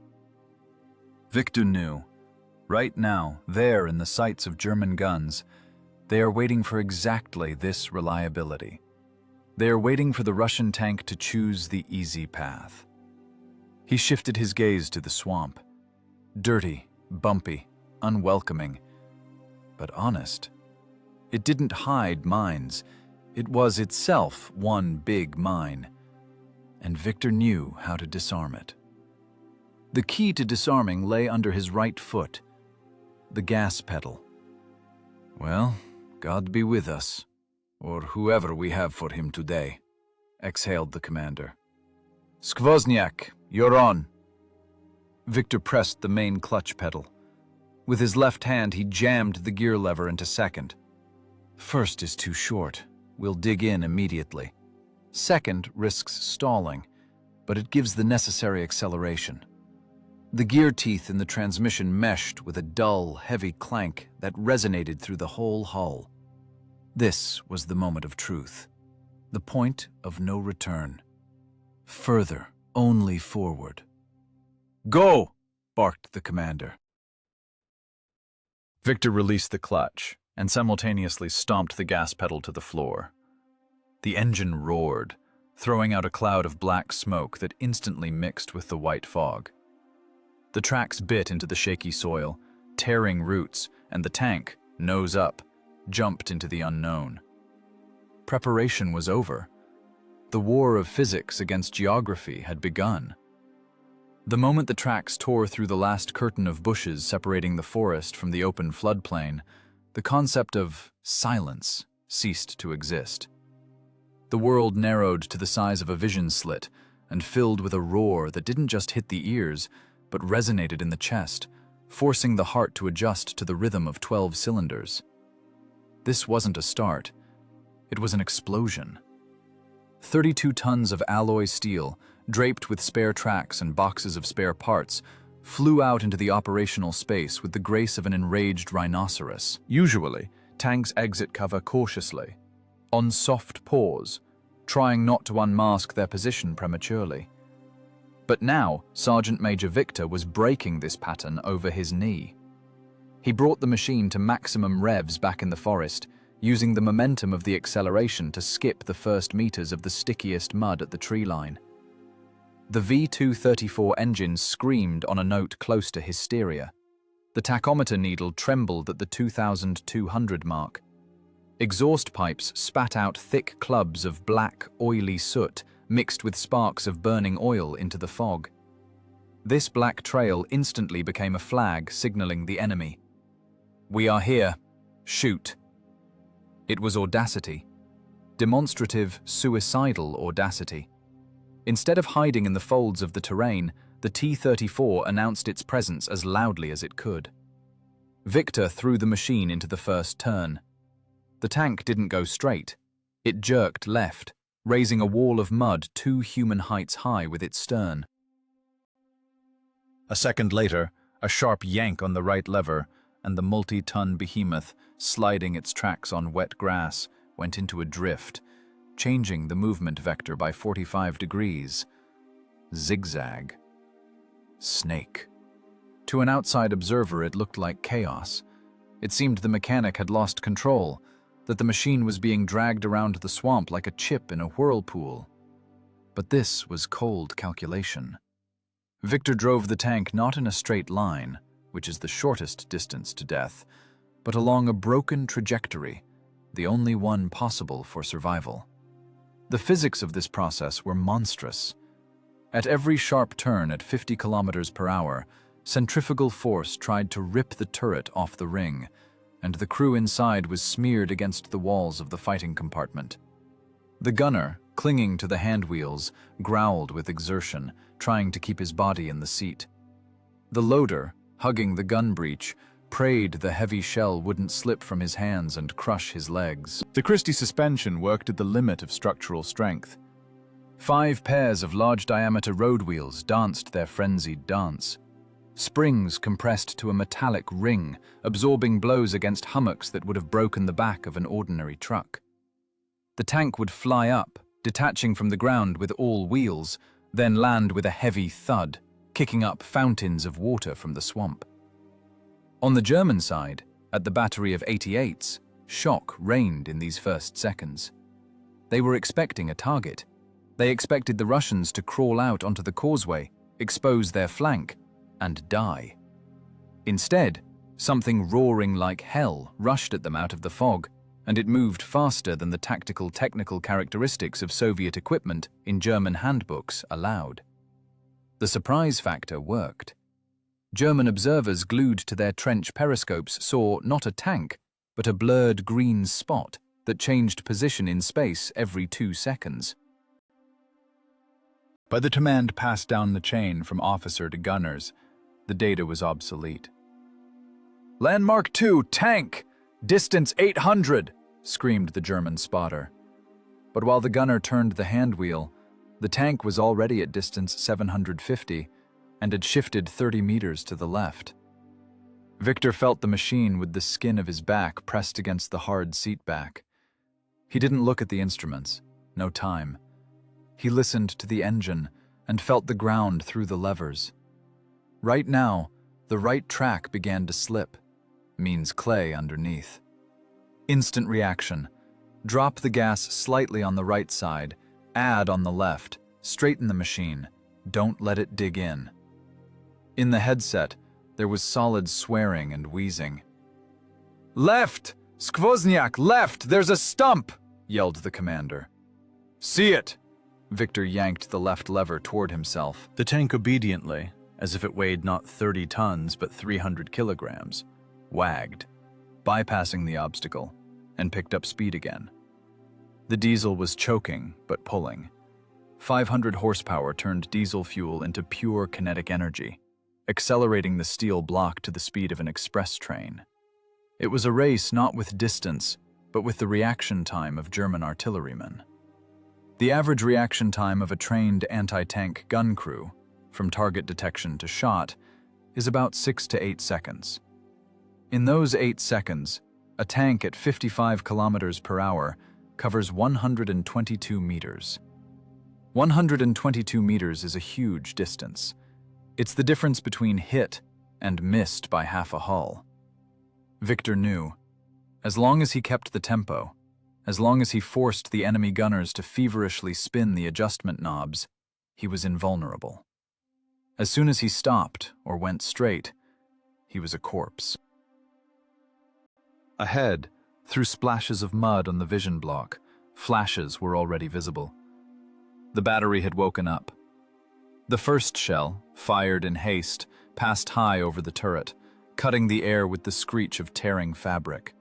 Victor knew, right now, there in the sights of German guns, they are waiting for exactly this reliability. They are waiting for the Russian tank to choose the easy path. He shifted his gaze to the swamp. Dirty, bumpy, unwelcoming, but honest. It didn't hide mines. It was itself one big mine, and Victor knew how to disarm it. The key to disarming lay under his right foot, the gas pedal. "Well, God be with us, or whoever we have for him today," exhaled the commander. "Skvozniak, you're on." Victor pressed the main clutch pedal. With his left hand, he jammed the gear lever into second. First is too short. We'll dig in immediately. Second risks stalling, but it gives the necessary acceleration. The gear teeth in the transmission meshed with a dull, heavy clank that resonated through the whole hull. This was the moment of truth, the point of no return. Further, only forward. "Go!" barked the commander. Victor released the clutch and simultaneously stomped the gas pedal to the floor. The engine roared, throwing out a cloud of black smoke that instantly mixed with the white fog. The tracks bit into the shaky soil, tearing roots, and the tank, nose up, jumped into the unknown. Preparation was over. The war of physics against geography had begun. The moment the tracks tore through the last curtain of bushes separating the forest from the open floodplain, the concept of silence ceased to exist. The world narrowed to the size of a vision slit and filled with a roar that didn't just hit the ears, but resonated in the chest, forcing the heart to adjust to the rhythm of 12 cylinders. This wasn't a start. It was an explosion. 32 tons of alloy steel, draped with spare tracks and boxes of spare parts, flew out into the operational space with the grace of an enraged rhinoceros. Usually, tanks exit cover cautiously, on soft paws, trying not to unmask their position prematurely. But now, Sergeant Major Victor was breaking this pattern over his knee. He brought the machine to maximum revs back in the forest, using the momentum of the acceleration to skip the first meters of the stickiest mud at the tree line. The V234 engine screamed on a note close to hysteria. The tachometer needle trembled at the 2,200 mark. Exhaust pipes spat out thick clubs of black, oily soot mixed with sparks of burning oil into the fog. This black trail instantly became a flag signaling the enemy. "We are here. Shoot." It was audacity. Demonstrative, suicidal audacity. Instead of hiding in the folds of the terrain, the T-34 announced its presence as loudly as it could. Victor threw the machine into the first turn. The tank didn't go straight. It jerked left, raising a wall of mud 2 human heights high with its stern. A second later, a sharp yank on the right lever, and the multi-ton behemoth, sliding its tracks on wet grass, went into a drift, changing the movement vector by 45 degrees. Zigzag. Snake. To an outside observer, it looked like chaos. It seemed the mechanic had lost control, that the machine was being dragged around the swamp like a chip in a whirlpool. But this was cold calculation. Victor drove the tank not in a straight line, which is the shortest distance to death, but along a broken trajectory, the only one possible for survival. The physics of this process were monstrous. At every sharp turn at 50 kilometers per hour, centrifugal force tried to rip the turret off the ring, and the crew inside was smeared against the walls of the fighting compartment. The gunner, clinging to the hand wheels, growled with exertion, trying to keep his body in the seat. The loader, hugging the gun breech, prayed the heavy shell wouldn't slip from his hands and crush his legs. The Christie suspension worked at the limit of structural strength. 5 pairs of large-diameter road wheels danced their frenzied dance. Springs compressed to a metallic ring, absorbing blows against hummocks that would have broken the back of an ordinary truck. The tank would fly up, detaching from the ground with all wheels, then land with a heavy thud, kicking up fountains of water from the swamp. On the German side, at the battery of 88s, shock reigned in these first seconds. They were expecting a target. They expected the Russians to crawl out onto the causeway, expose their flank, and die. Instead, something roaring like hell rushed at them out of the fog, and it moved faster than the tactical technical characteristics of Soviet equipment in German handbooks allowed. The surprise factor worked. German observers glued to their trench periscopes saw not a tank, but a blurred green spot that changed position in space every 2 seconds. By the command passed down the chain from officer to gunners, the data was obsolete. "Landmark 2, tank! Distance 800!" screamed the German spotter. But while the gunner turned the hand wheel, the tank was already at distance 750 and had shifted 30 meters to the left. Victor felt the machine with the skin of his back pressed against the hard seat back. He didn't look at the instruments, no time. He listened to the engine and felt the ground through the levers. Right now, the right track began to slip, means clay underneath. Instant reaction. Drop the gas slightly on the right side, add on the left, straighten the machine, don't let it dig in. In the headset, there was solid swearing and wheezing. "Left! Skvozniak, left! There's a stump!" yelled the commander. "See it!" Victor yanked the left lever toward himself. The tank obediently, as if it weighed not 30 tons but 300 kilograms, wagged, bypassing the obstacle, and picked up speed again. The diesel was choking but pulling. 500 horsepower turned diesel fuel into pure kinetic energy, accelerating the steel block to the speed of an express train. It was a race not with distance, but with the reaction time of German artillerymen. The average reaction time of a trained anti-tank gun crew, from target detection to shot, is about 6 to 8 seconds. In those 8 seconds, a tank at 55 kilometers per hour covers 122 meters. 122 meters is a huge distance. It's the difference between hit and missed by half a hull. Victor knew, as long as he kept the tempo, as long as he forced the enemy gunners to feverishly spin the adjustment knobs, he was invulnerable. As soon as he stopped or went straight, he was a corpse. Ahead, through splashes of mud on the vision block, flashes were already visible. The battery had woken up. The first shell, fired in haste, passed high over the turret, cutting the air with the screech of tearing fabric.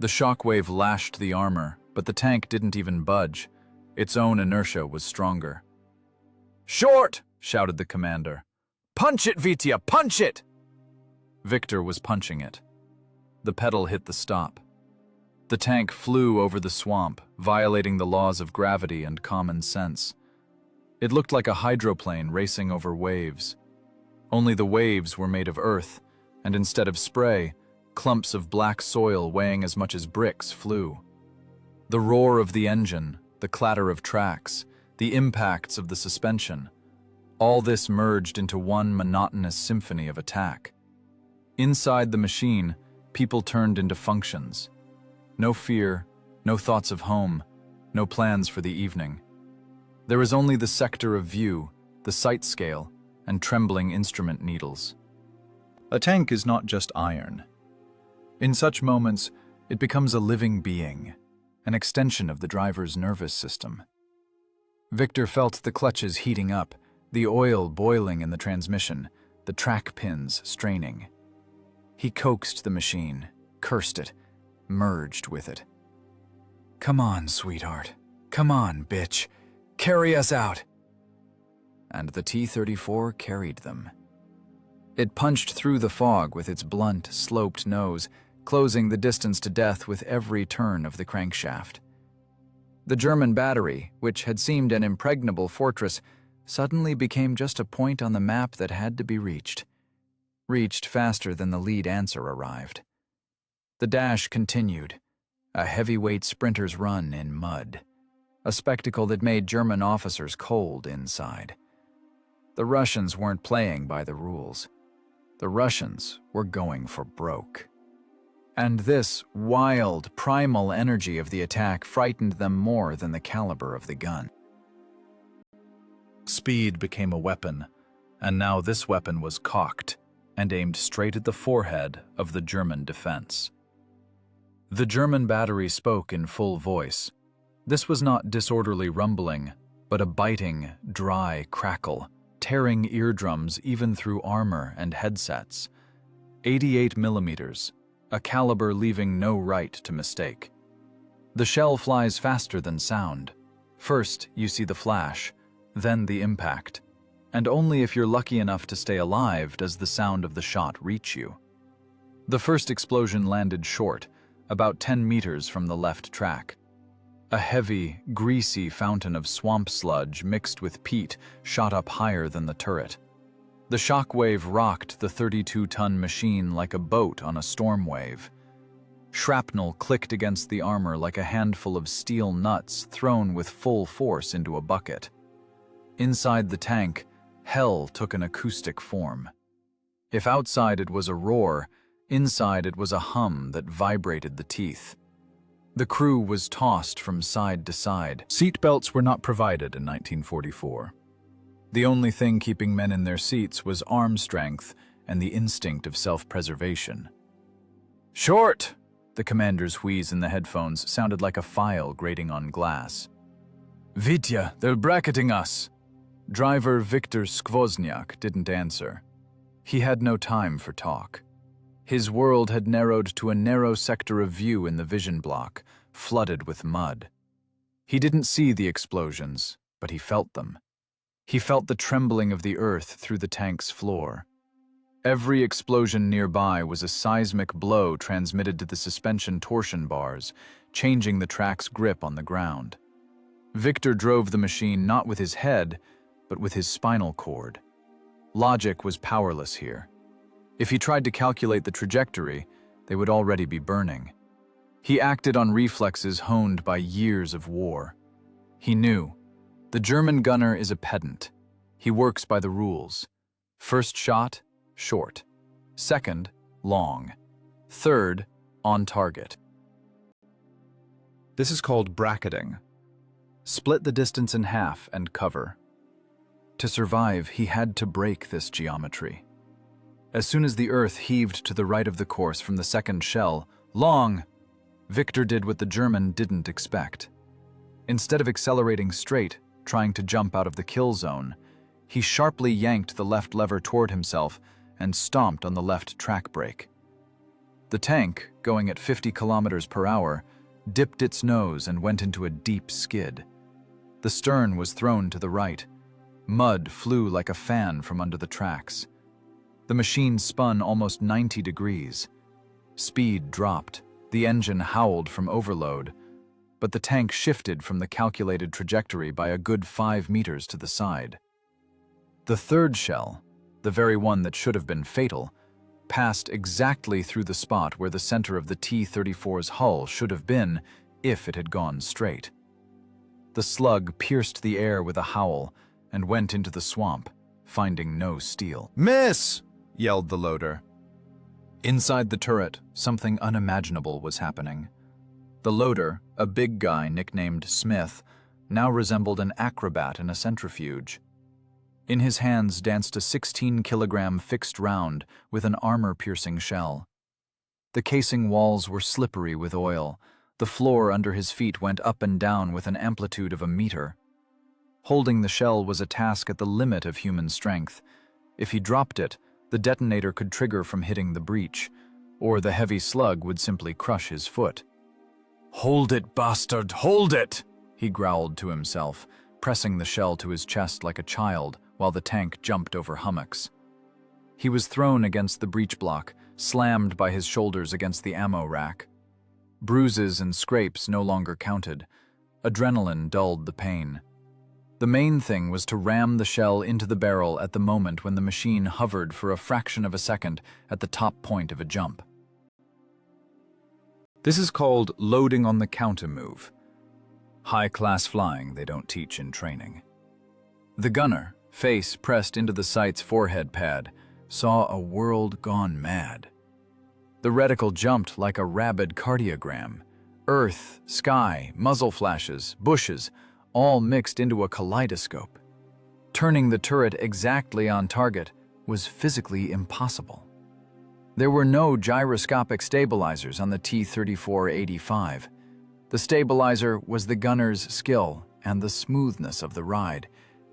The shockwave lashed the armor, but the tank didn't even budge. Its own inertia was stronger. "Short!" shouted the commander. "Punch it, Vitya! Punch it!" Victor was punching it. The pedal hit the stop. The tank flew over the swamp, violating the laws of gravity and common sense. It looked like a hydroplane racing over waves. Only the waves were made of earth, and instead of spray, clumps of black soil weighing as much as bricks flew. The roar of the engine, the clatter of tracks, the impacts of the suspension, all this merged into one monotonous symphony of attack. Inside the machine, people turned into functions. No fear, no thoughts of home, no plans for the evening. There was only the sector of view, the sight scale, and trembling instrument needles. A tank is not just iron. In such moments, it becomes a living being, an extension of the driver's nervous system. Victor felt the clutches heating up, the oil boiling in the transmission, the track pins straining. He coaxed the machine, cursed it, merged with it. "Come on, sweetheart. Come on, bitch. Carry us out." And the T-34 carried them. It punched through the fog with its blunt, sloped nose, closing the distance to death with every turn of the crankshaft. The German battery, which had seemed an impregnable fortress, suddenly became just a point on the map that had to be reached faster than the lead answer arrived. The dash continued, a heavyweight sprinter's run in mud, a spectacle that made German officers cold inside. The Russians weren't playing by the rules. The Russians were going for broke. And this wild, primal energy of the attack frightened them more than the caliber of the gun. Speed became a weapon, and now this weapon was cocked and aimed straight at the forehead of the German defense. The German battery spoke in full voice. This was not disorderly rumbling, but a biting, dry crackle, tearing eardrums even through armor and headsets. 88 millimeters, a caliber leaving no right to mistake. The shell flies faster than sound. First, you see the flash, then the impact, and only if you're lucky enough to stay alive does the sound of the shot reach you. The first explosion landed short, about 10 meters from the left track. A heavy, greasy fountain of swamp sludge mixed with peat shot up higher than the turret. The shockwave rocked the 32-ton machine like a boat on a storm wave. Shrapnel clicked against the armor like a handful of steel nuts thrown with full force into a bucket. Inside the tank, hell took an acoustic form. If outside it was a roar, inside it was a hum that vibrated the teeth. The crew was tossed from side to side. Seatbelts were not provided in 1944. The only thing keeping men in their seats was arm strength and the instinct of self-preservation. "Short!" The commander's wheeze in the headphones sounded like a file grating on glass. "Vitya, they're bracketing us!" Driver Viktor Skvozniak didn't answer. He had no time for talk. His world had narrowed to a narrow sector of view in the vision block, flooded with mud. He didn't see the explosions, but he felt them. He felt the trembling of the earth through the tank's floor. Every explosion nearby was a seismic blow transmitted to the suspension torsion bars, changing the track's grip on the ground. Victor drove the machine not with his head, but with his spinal cord. Logic was powerless here. If he tried to calculate the trajectory, they would already be burning. He acted on reflexes honed by years of war. He knew, the German gunner is a pedant. He works by the rules. First shot, short. Second, long. Third, on target. This is called bracketing. Split the distance in half and cover. To survive, he had to break this geometry. As soon as the earth heaved to the right of the course from the second shell, long, Victor did what the German didn't expect. Instead of accelerating straight, trying to jump out of the kill zone, he sharply yanked the left lever toward himself and stomped on the left track brake. The tank, going at 50 kilometers per hour, dipped its nose and went into a deep skid. The stern was thrown to the right. Mud flew like a fan from under the tracks. The machine spun almost 90 degrees. Speed dropped. The engine howled from overload, but the tank shifted from the calculated trajectory by a good 5 meters to the side. The third shell, the very one that should have been fatal, passed exactly through the spot where the center of the T-34's hull should have been if it had gone straight. The slug pierced the air with a howl and went into the swamp, finding no steel. "Miss!" yelled the loader. Inside the turret, something unimaginable was happening. The loader, a big guy nicknamed Smith, now resembled an acrobat in a centrifuge. In his hands danced a 16-kilogram fixed round with an armor-piercing shell. The casing walls were slippery with oil. The floor under his feet went up and down with an amplitude of a meter. Holding the shell was a task at the limit of human strength. If he dropped it, the detonator could trigger from hitting the breech, or the heavy slug would simply crush his foot. "Hold it, bastard, hold it!" he growled to himself, pressing the shell to his chest like a child while the tank jumped over hummocks. He was thrown against the breech block, slammed by his shoulders against the ammo rack. Bruises and scrapes no longer counted. Adrenaline dulled the pain. The main thing was to ram the shell into the barrel at the moment when the machine hovered for a fraction of a second at the top point of a jump. This is called loading on the counter move. High-class flying they don't teach in training. The gunner, face pressed into the sight's forehead pad, saw a world gone mad. The reticle jumped like a rabid cardiogram. Earth, sky, muzzle flashes, bushes, all mixed into a kaleidoscope. Turning the turret exactly on target was physically impossible. There were no gyroscopic stabilizers on the T-34-85. The stabilizer was the gunner's skill and the smoothness of the ride,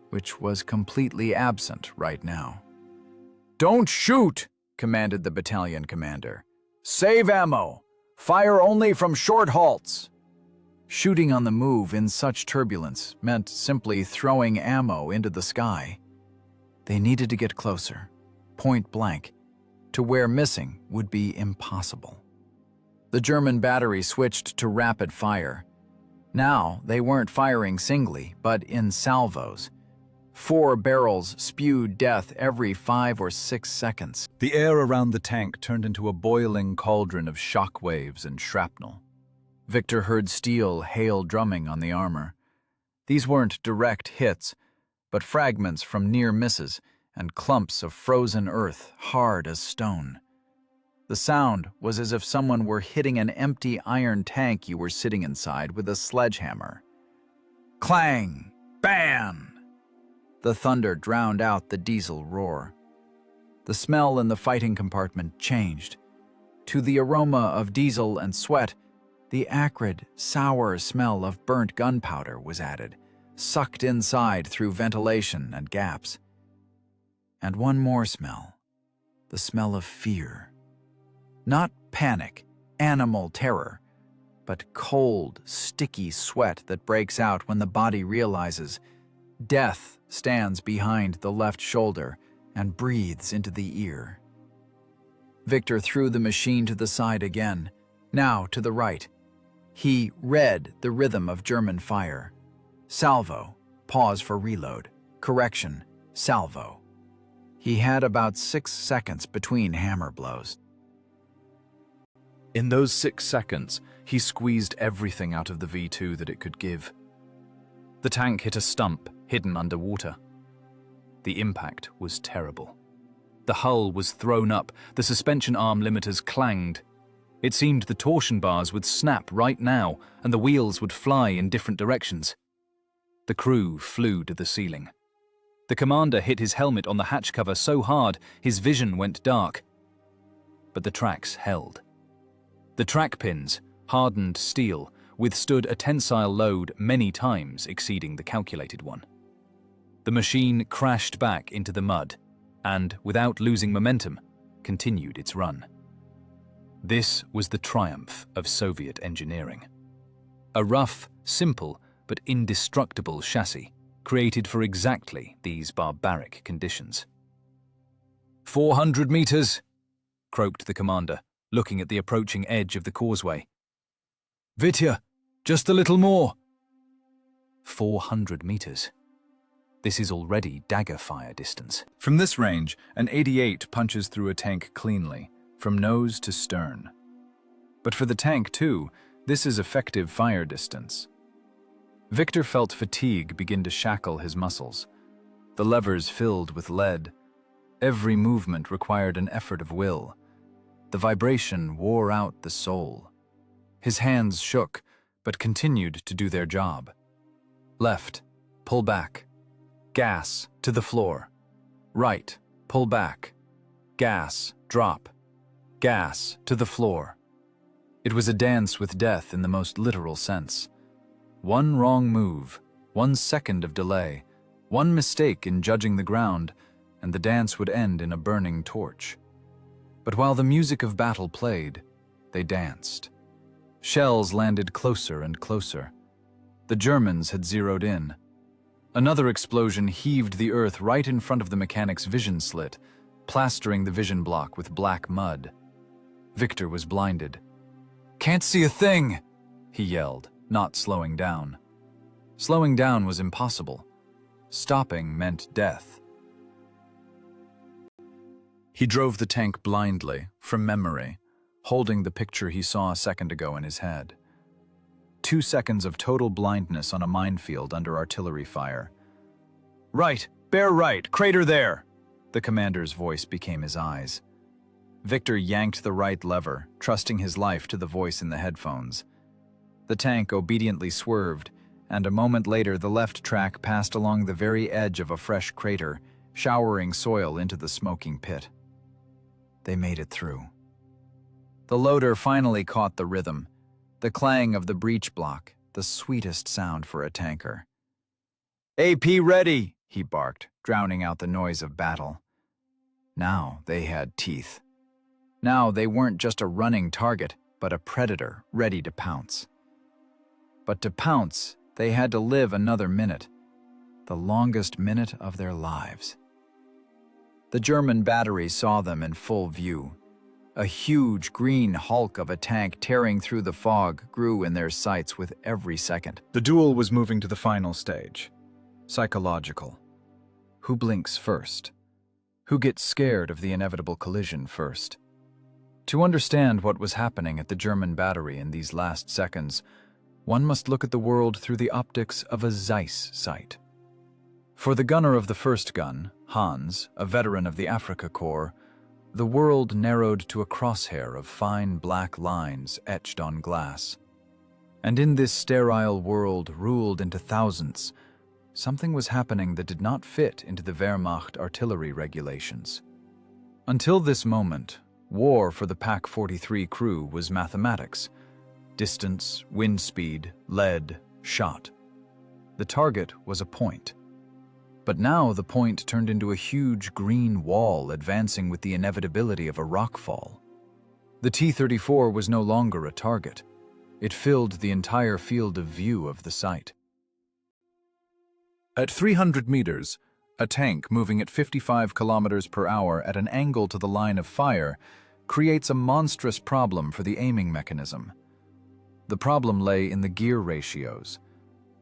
which was completely absent right now. "Don't shoot!" commanded the battalion commander. "Save ammo! Fire only from short halts!" Shooting on the move in such turbulence meant simply throwing ammo into the sky. They needed to get closer, point blank, to where missing would be impossible. The German battery switched to rapid fire. Now they weren't firing singly, but in salvos. 4 barrels spewed death every 5 or 6 seconds. The air around the tank turned into a boiling cauldron of shock waves and shrapnel. Victor heard steel hail drumming on the armor. These weren't direct hits, but fragments from near misses and clumps of frozen earth hard as stone. The sound was as if someone were hitting an empty iron tank you were sitting inside with a sledgehammer. Clang! Bam! The thunder drowned out the diesel roar. The smell in the fighting compartment changed. To the aroma of diesel and sweat, the acrid, sour smell of burnt gunpowder was added, sucked inside through ventilation and gaps. And one more smell, the smell of fear. Not panic, animal terror, but cold, sticky sweat that breaks out when the body realizes death stands behind the left shoulder and breathes into the ear. Victor threw the machine to the side again, now to the right. He read the rhythm of German fire. Salvo, pause for reload. Correction, salvo. He had about 6 seconds between hammer blows. In those 6 seconds, he squeezed everything out of the V2 that it could give. The tank hit a stump hidden underwater. The impact was terrible. The hull was thrown up, the suspension arm limiters clanged. It seemed the torsion bars would snap right now and the wheels would fly in different directions. The crew flew to the ceiling. The commander hit his helmet on the hatch cover so hard his vision went dark. But the tracks held. The track pins, hardened steel, withstood a tensile load many times exceeding the calculated one. The machine crashed back into the mud and, without losing momentum, continued its run. This was the triumph of Soviet engineering. A rough, simple, but indestructible chassis created for exactly these barbaric conditions. 400 meters, croaked the commander, looking at the approaching edge of the causeway. Vitya, just a little more. 400 meters. This is already dagger fire distance. From this range, an 88 punches through a tank cleanly, from nose to stern. But for the tank, too, this is effective fire distance. Victor felt fatigue begin to shackle his muscles. The levers filled with lead. Every movement required an effort of will. The vibration wore out the soul. His hands shook, but continued to do their job. Left, pull back. Gas, to the floor. Right, pull back. Gas, drop. Gas, to the floor. It was a dance with death in the most literal sense. One wrong move, 1 second of delay, one mistake in judging the ground, and the dance would end in a burning torch. But while the music of battle played, they danced. Shells landed closer and closer. The Germans had zeroed in. Another explosion heaved the earth right in front of the mechanic's vision slit, plastering the vision block with black mud. Victor was blinded. "Can't see a thing!" he yelled, not slowing down. Slowing down was impossible. Stopping meant death. He drove the tank blindly, from memory, holding the picture he saw a second ago in his head. 2 seconds of total blindness on a minefield under artillery fire. "Right, bear right, crater there!" The commander's voice became his eyes. Victor yanked the right lever, trusting his life to the voice in the headphones. The tank obediently swerved, and a moment later the left track passed along the very edge of a fresh crater, showering soil into the smoking pit. They made it through. The loader finally caught the rhythm, the clang of the breech block, the sweetest sound for a tanker. "AP ready!" he barked, drowning out the noise of battle. Now they had teeth. Now they weren't just a running target, but a predator ready to pounce. But to pounce, they had to live another minute, the longest minute of their lives. The German battery saw them in full view. A huge green hulk of a tank tearing through the fog grew in their sights with every second. The duel was moving to the final stage. Psychological. Who blinks first? Who gets scared of the inevitable collision first? To understand what was happening at the German battery in these last seconds, one must look at the world through the optics of a Zeiss sight. For the gunner of the first gun, Hans, a veteran of the Afrika Korps, the world narrowed to a crosshair of fine black lines etched on glass. And in this sterile world ruled into thousandths, something was happening that did not fit into the Wehrmacht artillery regulations. Until this moment, war for the Pak-43 crew was mathematics. Distance, wind speed, lead, shot. The target was a point. But now the point turned into a huge green wall advancing with the inevitability of a rockfall. The T-34 was no longer a target. It filled the entire field of view of the site. At 300 meters, a tank moving at 55 kilometers per hour at an angle to the line of fire creates a monstrous problem for the aiming mechanism. The problem lay in the gear ratios.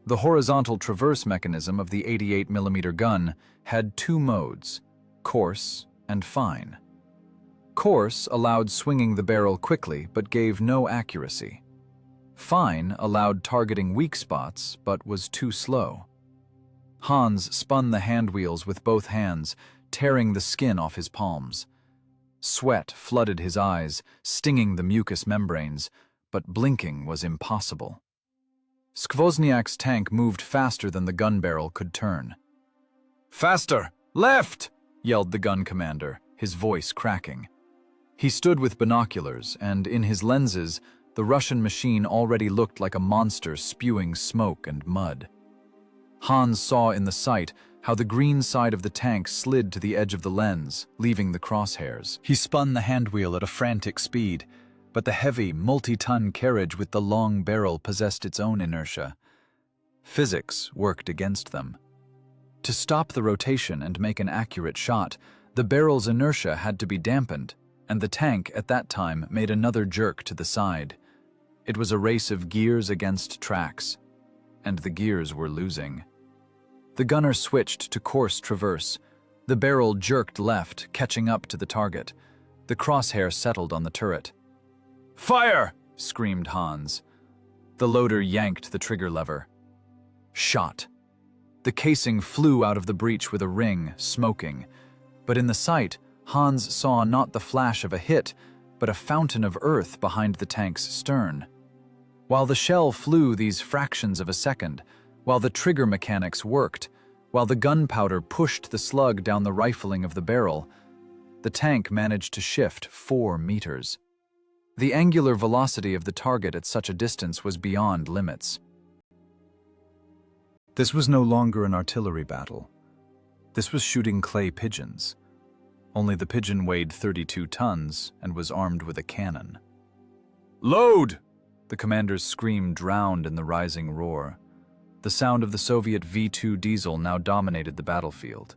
The horizontal traverse mechanism of the 88mm gun had 2 modes, coarse and fine. Coarse allowed swinging the barrel quickly but gave no accuracy. Fine allowed targeting weak spots but was too slow. Hans spun the hand wheels with both hands, tearing the skin off his palms. Sweat flooded his eyes, stinging the mucous membranes, but blinking was impossible. Skvozniak's tank moved faster than the gun barrel could turn. "Faster! Left!" yelled the gun commander, his voice cracking. He stood with binoculars, and in his lenses, the Russian machine already looked like a monster spewing smoke and mud. Hans saw in the sight how the green side of the tank slid to the edge of the lens, leaving the crosshairs. He spun the handwheel at a frantic speed, but the heavy, multi-ton carriage with the long barrel possessed its own inertia. Physics worked against them. To stop the rotation and make an accurate shot, the barrel's inertia had to be dampened, and the tank at that time made another jerk to the side. It was a race of gears against tracks, and the gears were losing. The gunner switched to coarse traverse. The barrel jerked left, catching up to the target. The crosshair settled on the turret. "Fire!" screamed Hans. The loader yanked the trigger lever. Shot. The casing flew out of the breech with a ring, smoking. But in the sight, Hans saw not the flash of a hit, but a fountain of earth behind the tank's stern. While the shell flew these fractions of a second, while the trigger mechanics worked, While the gunpowder pushed the slug down the rifling of the barrel, the tank managed to shift 4 meters. The angular velocity of the target at such a distance was beyond limits. This was no longer an artillery battle. This was shooting clay pigeons. Only the pigeon weighed 32 tons and was armed with a cannon. "Load!" The commander's scream drowned in the rising roar. The sound of the Soviet V-2 diesel now dominated the battlefield.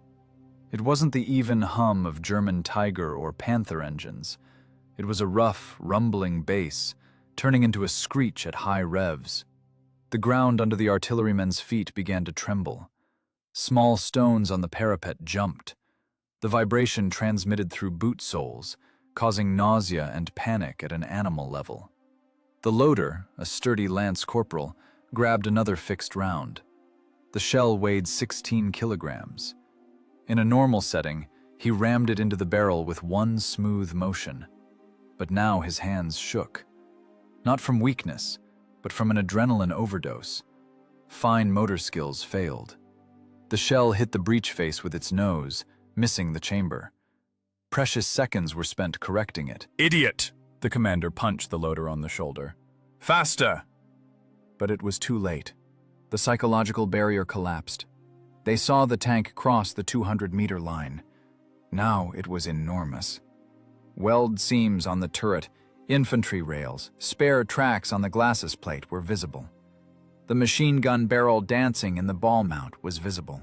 It wasn't the even hum of German Tiger or Panther engines. It was a rough, rumbling bass, turning into a screech at high revs. The ground under the artillerymen's feet began to tremble. Small stones on the parapet jumped. The vibration transmitted through boot soles, causing nausea and panic at an animal level. The loader, a sturdy lance corporal, grabbed another fixed round. The shell weighed 16 kilograms. In a normal setting, he rammed it into the barrel with one smooth motion. But now his hands shook. Not from weakness, but from an adrenaline overdose. Fine motor skills failed. The shell hit the breech face with its nose, missing the chamber. Precious seconds were spent correcting it. "Idiot!" The commander punched the loader on the shoulder. "Faster!" But it was too late. The psychological barrier collapsed. They saw the tank cross the 200-meter line. Now it was enormous. Weld seams on the turret, infantry rails, spare tracks on the glacis plate were visible. The machine gun barrel dancing in the ball mount was visible.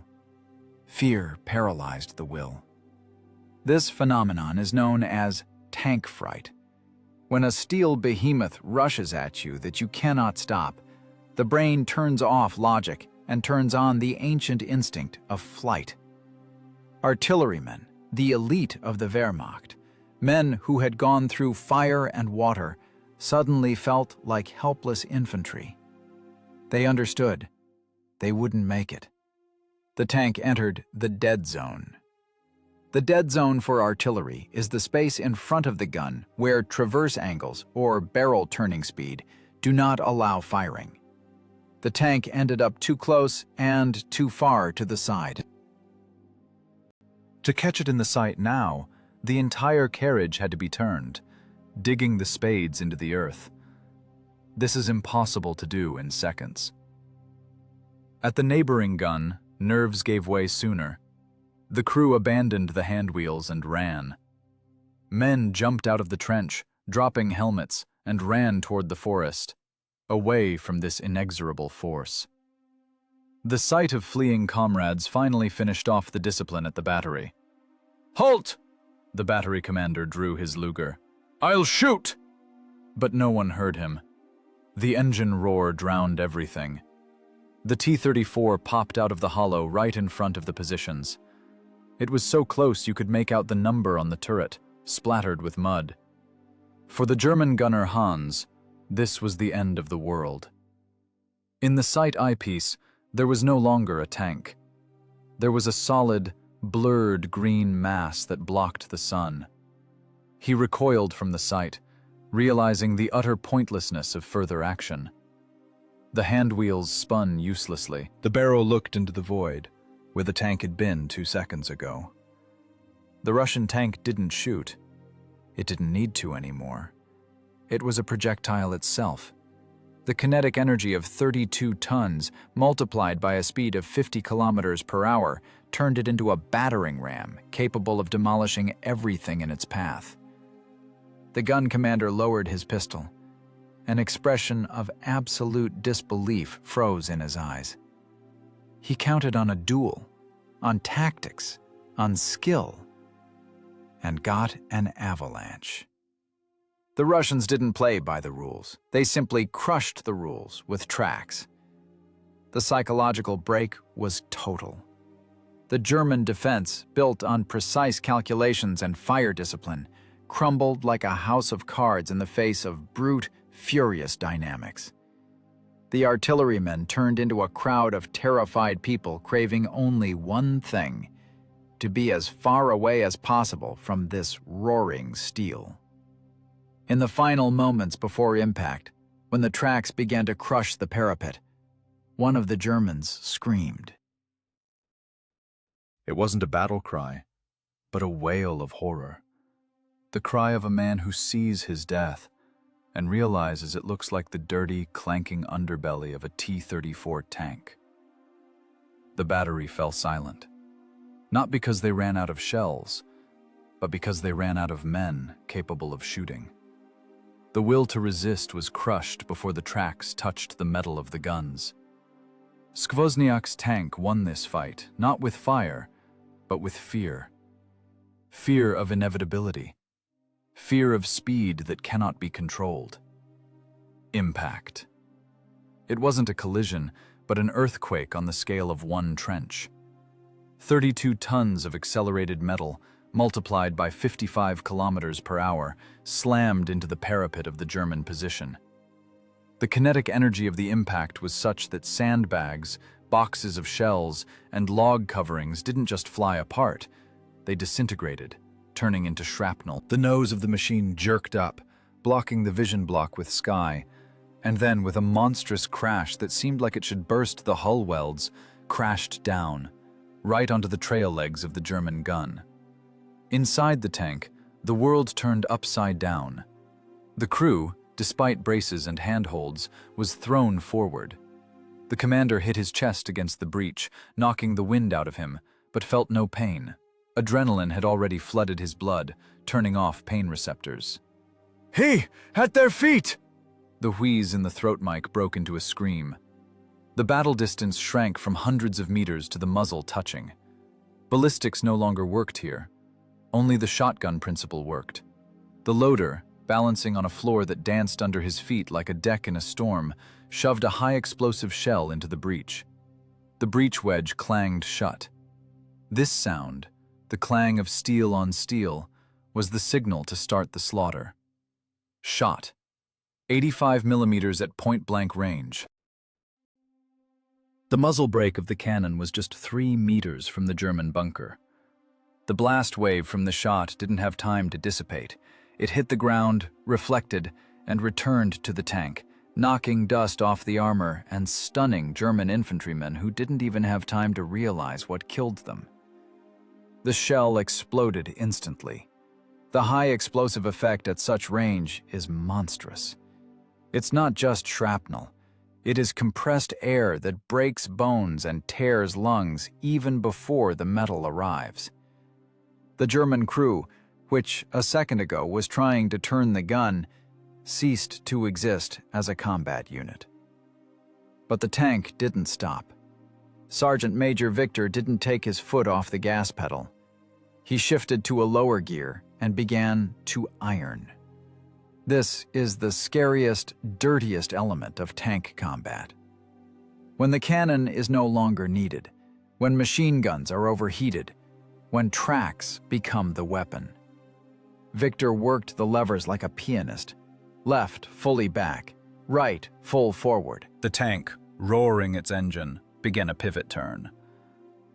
Fear paralyzed the will. This phenomenon is known as tank fright. When a steel behemoth rushes at you that you cannot stop, the brain turns off logic and turns on the ancient instinct of flight. Artillerymen, the elite of the Wehrmacht, men who had gone through fire and water, suddenly felt like helpless infantry. They understood. They wouldn't make it. The tank entered the dead zone. The dead zone for artillery is the space in front of the gun where traverse angles, or barrel turning speed, do not allow firing. The tank ended up too close and too far to the side. To catch it in the sight now, the entire carriage had to be turned, digging the spades into the earth. This is impossible to do in seconds. At the neighboring gun, nerves gave way sooner. The crew abandoned the hand wheels and ran. Men jumped out of the trench, dropping helmets, and ran toward the forest, away from this inexorable force. The sight of fleeing comrades finally finished off the discipline at the battery. "Halt!" The battery commander drew his Luger. "I'll shoot!" But no one heard him. The engine roar drowned everything. The T-34 popped out of the hollow right in front of the positions. It was so close you could make out the number on the turret, splattered with mud. For the German gunner Hans, this was the end of the world. In the sight eyepiece, there was no longer a tank. There was a solid, blurred green mass that blocked the sun. He recoiled from the sight, realizing the utter pointlessness of further action. The hand wheels spun uselessly. The barrel looked into the void, where the tank had been 2 seconds ago. The Russian tank didn't shoot. It didn't need to anymore. It was a projectile itself. The kinetic energy of 32 tons, multiplied by a speed of 50 kilometers per hour, turned it into a battering ram capable of demolishing everything in its path. The gun commander lowered his pistol. An expression of absolute disbelief froze in his eyes. He counted on a duel, on tactics, on skill, and got an avalanche. The Russians didn't play by the rules. They simply crushed the rules with tracks. The psychological break was total. The German defense, built on precise calculations and fire discipline, crumbled like a house of cards in the face of brute, furious dynamics. The artillerymen turned into a crowd of terrified people craving only one thing: to be as far away as possible from this roaring steel. In the final moments before impact, when the tracks began to crush the parapet, one of the Germans screamed. It wasn't a battle cry, but a wail of horror. The cry of a man who sees his death and realizes it looks like the dirty, clanking underbelly of a T-34 tank. The battery fell silent, not because they ran out of shells, but because they ran out of men capable of shooting. The will to resist was crushed before the tracks touched the metal of the guns. Skvozniak's tank won this fight, not with fire, but with fear. Fear of inevitability. Fear of speed that cannot be controlled. Impact. It wasn't a collision, but an earthquake on the scale of one trench. 32 tons of accelerated metal, multiplied by 55 kilometers per hour, slammed into the parapet of the German position. The kinetic energy of the impact was such that sandbags, boxes of shells, and log coverings didn't just fly apart, they disintegrated, turning into shrapnel. The nose of the machine jerked up, blocking the vision block with sky, and then, with a monstrous crash that seemed like it should burst the hull welds, crashed down, right onto the trail legs of the German gun. Inside the tank, the world turned upside down. The crew, despite braces and handholds, was thrown forward. The commander hit his chest against the breech, knocking the wind out of him, but felt no pain. Adrenaline had already flooded his blood, turning off pain receptors. "He! At their feet!" The wheeze in the throat mic broke into a scream. The battle distance shrank from hundreds of meters to the muzzle touching. Ballistics no longer worked here. Only the shotgun principle worked. The loader, balancing on a floor that danced under his feet like a deck in a storm, shoved a high-explosive shell into the breech. The breech wedge clanged shut. This sound, the clang of steel on steel, was the signal to start the slaughter. Shot. 85 millimeters at point-blank range. The muzzle brake of the cannon was just 3 meters from the German bunker. The blast wave from the shot didn't have time to dissipate. It hit the ground, reflected, and returned to the tank, knocking dust off the armor and stunning German infantrymen who didn't even have time to realize what killed them. The shell exploded instantly. The high explosive effect at such range is monstrous. It's not just shrapnel. It is compressed air that breaks bones and tears lungs even before the metal arrives. The German crew, which a second ago was trying to turn the gun, ceased to exist as a combat unit. But the tank didn't stop. Sergeant Major Victor didn't take his foot off the gas pedal. He shifted to a lower gear and began to iron. This is the scariest, dirtiest element of tank combat. When the cannon is no longer needed, when machine guns are overheated, when tracks become the weapon. Victor worked the levers like a pianist, left fully back, right full forward. The tank, roaring its engine, began a pivot turn.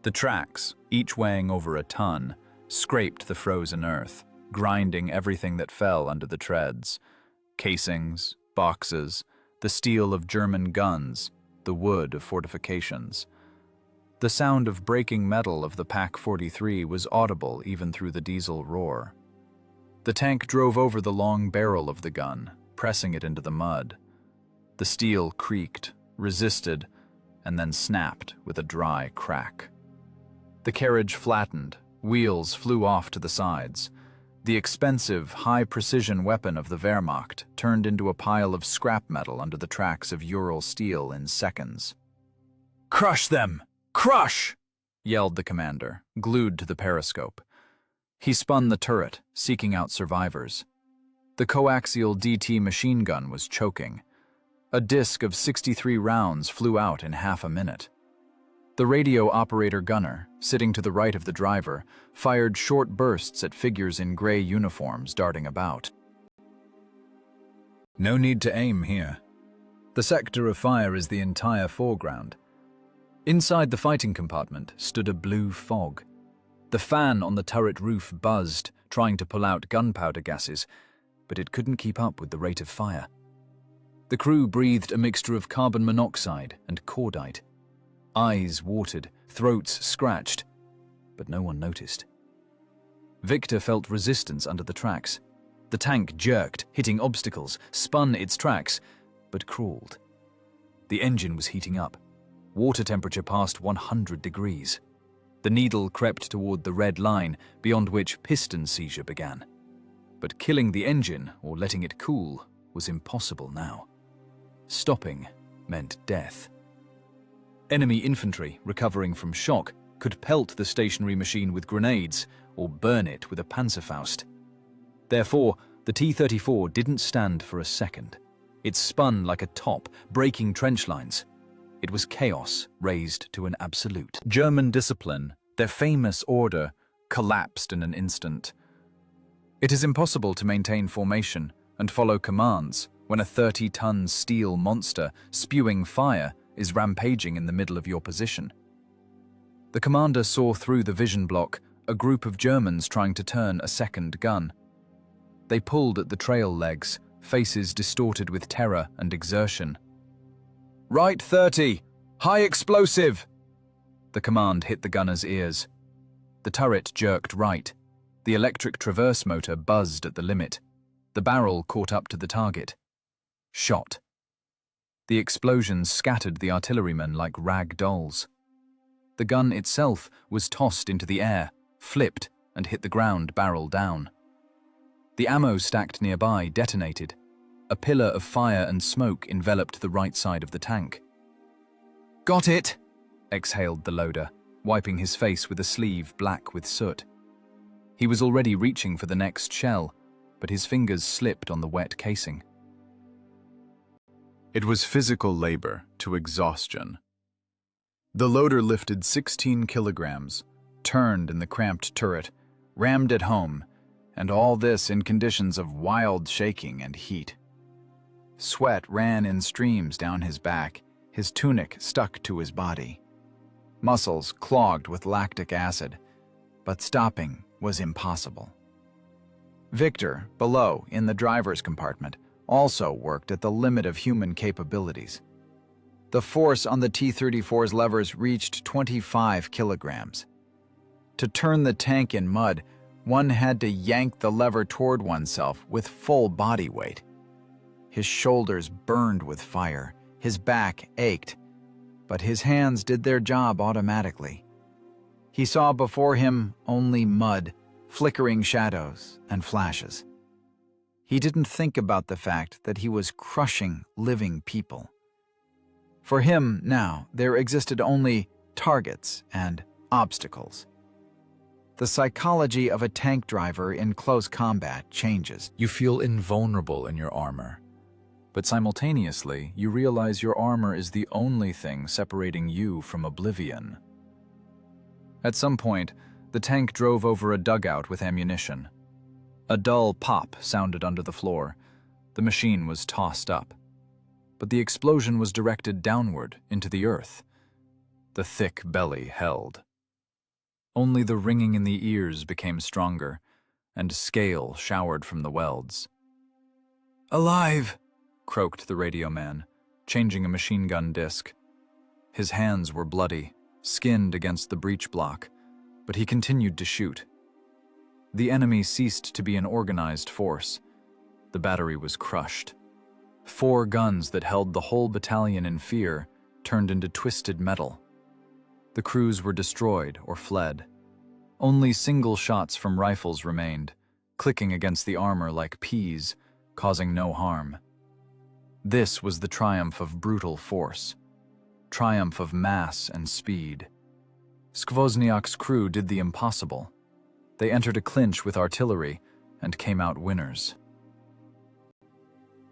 The tracks, each weighing over a ton, scraped the frozen earth, grinding everything that fell under the treads. Casings, boxes, the steel of German guns, the wood of fortifications. The sound of breaking metal of the Pak-43 was audible even through the diesel roar. The tank drove over the long barrel of the gun, pressing it into the mud. The steel creaked, resisted, and then snapped with a dry crack. The carriage flattened, wheels flew off to the sides. The expensive, high-precision weapon of the Wehrmacht turned into a pile of scrap metal under the tracks of Ural steel in seconds. "Crush them! Crush!" yelled the commander, glued to the periscope. He spun the turret, seeking out survivors. The coaxial DT machine gun was choking. A disc of 63 rounds flew out in half a minute. The radio operator gunner, sitting to the right of the driver, fired short bursts at figures in gray uniforms darting about. No need to aim here. The sector of fire is the entire foreground. Inside the fighting compartment stood a blue fog. The fan on the turret roof buzzed, trying to pull out gunpowder gases, but it couldn't keep up with the rate of fire. The crew breathed a mixture of carbon monoxide and cordite. Eyes watered, throats scratched. but no one noticed. Victor felt resistance under the tracks. The tank jerked, hitting obstacles, spun its tracks, but crawled. The engine was heating up. Water temperature passed 100 degrees. The needle crept toward the red line, beyond which piston seizure began. But killing the engine, or letting it cool, was impossible now. Stopping meant death. Enemy infantry, recovering from shock, could pelt the stationary machine with grenades or burn it with a Panzerfaust. Therefore, the T-34 didn't stand for a second. It spun like a top, breaking trench lines. It was chaos raised to an absolute. German discipline, their famous order, collapsed in an instant. It is impossible to maintain formation and follow commands when a 30-ton steel monster spewing fire is rampaging in the middle of your position. The commander saw through the vision block a group of Germans trying to turn a second gun. They pulled at the trail legs, faces distorted with terror and exertion. "Right 30! High explosive!" The command hit the gunner's ears. The turret jerked right. The electric traverse motor buzzed at the limit. The barrel caught up to the target. Shot. The explosions scattered the artillerymen like rag dolls. The gun itself was tossed into the air, flipped, and hit the ground barrel down. The ammo stacked nearby detonated. A pillar of fire and smoke enveloped the right side of the tank. "Got it!" exhaled the loader, wiping his face with a sleeve black with soot. He was already reaching for the next shell, but his fingers slipped on the wet casing. It was physical labor to exhaustion. The loader lifted 16 kilograms, turned in the cramped turret, rammed it home, and all this in conditions of wild shaking and heat. Sweat ran in streams down his back, his tunic stuck to his body. Muscles clogged with lactic acid, but stopping was impossible. Victor, below, in the driver's compartment, also worked at the limit of human capabilities. The force on the T-34's levers reached 25 kilograms. To turn the tank in mud, one had to yank the lever toward oneself with full body weight. His shoulders burned with fire, his back ached, but his hands did their job automatically. He saw before him only mud, flickering shadows, and flashes. He didn't think about the fact that he was crushing living people. For him, now, there existed only targets and obstacles. The psychology of a tank driver in close combat changes. You feel invulnerable in your armor, but simultaneously, you realize your armor is the only thing separating you from oblivion. At some point, the tank drove over a dugout with ammunition. A dull pop sounded under the floor. The machine was tossed up. But the explosion was directed downward into the earth. The thick belly held. Only the ringing in the ears became stronger, and scale showered from the welds. "Alive!" croaked the radio man, changing a machine gun disc. His hands were bloody, skinned against the breech block, but he continued to shoot. The enemy ceased to be an organized force. The battery was crushed. 4 guns that held the whole battalion in fear turned into twisted metal. The crews were destroyed or fled. Only single shots from rifles remained, clicking against the armor like peas, causing no harm. This was the triumph of brutal force, triumph of mass and speed. Skvozniak's crew did the impossible. They entered a clinch with artillery and came out winners.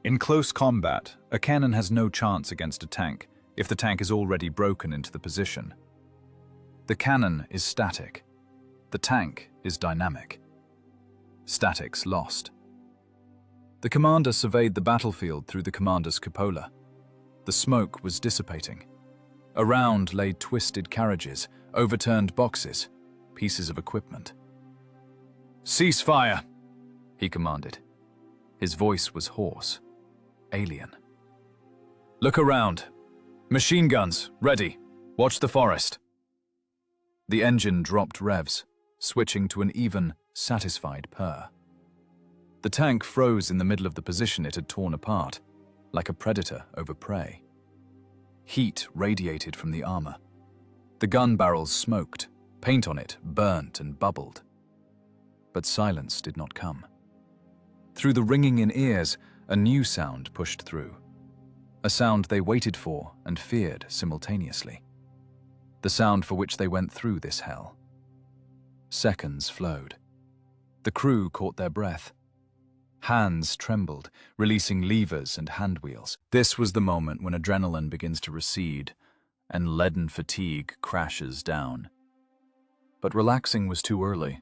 In close combat, a cannon has no chance against a tank if the tank is already broken into the position. The cannon is static. The tank is dynamic. Statics lost. The commander surveyed the battlefield through the commander's cupola. The smoke was dissipating. Around lay twisted carriages, overturned boxes, pieces of equipment. "Cease fire!" he commanded. His voice was hoarse, alien. "Look around. Machine guns, ready. Watch the forest." The engine dropped revs, switching to an even, satisfied purr. The tank froze in the middle of the position it had torn apart, like a predator over prey. Heat radiated from the armor. The gun barrels smoked, paint on it burnt and bubbled. But silence did not come. Through the ringing in ears, a new sound pushed through. A sound they waited for and feared simultaneously. The sound for which they went through this hell. Seconds flowed. The crew caught their breath. Hands trembled, releasing levers and hand wheels. This was the moment when adrenaline begins to recede and leaden fatigue crashes down. But relaxing was too early.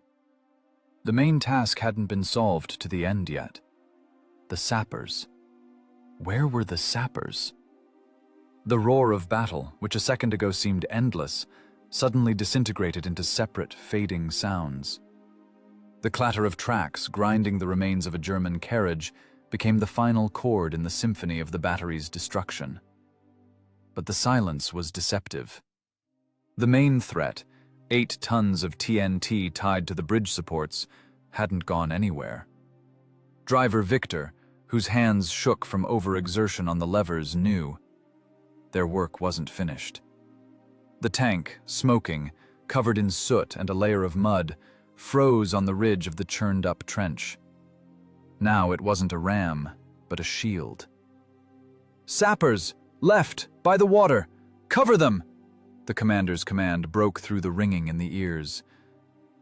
The main task hadn't been solved to the end yet. The sappers. Where were the sappers? The roar of battle, which a second ago seemed endless, suddenly disintegrated into separate, fading sounds. The clatter of tracks grinding the remains of a German carriage became the final chord in the symphony of the battery's destruction. But the silence was deceptive. The main threat, 8 tons of TNT tied to the bridge supports, hadn't gone anywhere. Driver Victor, whose hands shook from overexertion on the levers, knew their work wasn't finished. The tank, smoking, covered in soot and a layer of mud, froze on the ridge of the churned-up trench. Now it wasn't a ram, but a shield. "Sappers! Left! By the water! Cover them!" The commander's command broke through the ringing in the ears.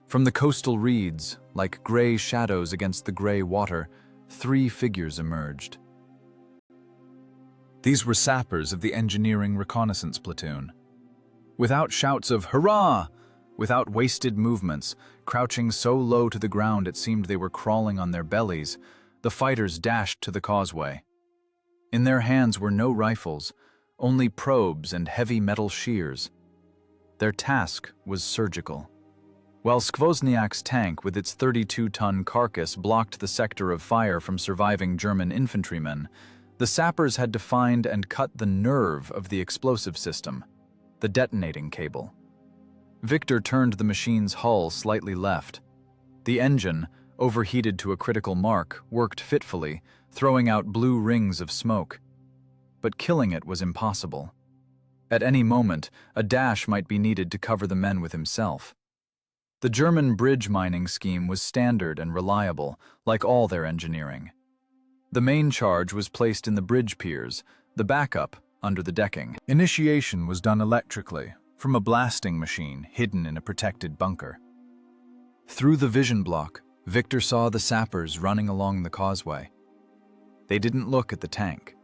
From the coastal reeds, like gray shadows against the gray water, 3 figures emerged. These were sappers of the engineering reconnaissance platoon. Without shouts of "Hurrah!" Without wasted movements, crouching so low to the ground it seemed they were crawling on their bellies, the fighters dashed to the causeway. In their hands were no rifles, only probes and heavy metal shears. Their task was surgical. While Skvozniak's tank with its 32-ton carcass blocked the sector of fire from surviving German infantrymen, the sappers had to find and cut the nerve of the explosive system, the detonating cable. Victor turned the machine's hull slightly left. The engine, overheated to a critical mark, worked fitfully, throwing out blue rings of smoke. But killing it was impossible. At any moment, a dash might be needed to cover the men with himself. The German bridge mining scheme was standard and reliable, like all their engineering. The main charge was placed in the bridge piers, the backup under the decking. Initiation was done electrically, from a blasting machine hidden in a protected bunker. Through the vision block, Victor saw the sappers running along the causeway. They didn't look at the tank.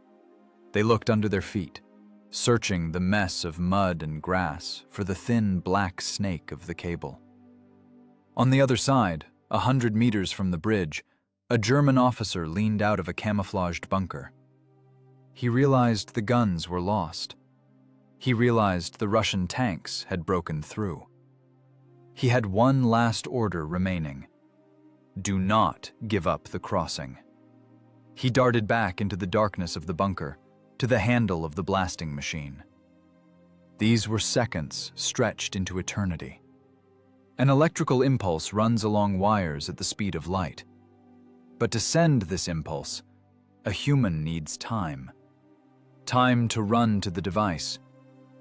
They looked under their feet, searching the mess of mud and grass for the thin black snake of the cable. On the other side, 100 meters from the bridge, a German officer leaned out of a camouflaged bunker. He realized the guns were lost. He realized the Russian tanks had broken through. He had one last order remaining. Do not give up the crossing. He darted back into the darkness of the bunker, to the handle of the blasting machine. These were seconds stretched into eternity. An electrical impulse runs along wires at the speed of light. But to send this impulse, a human needs time. Time to run to the device.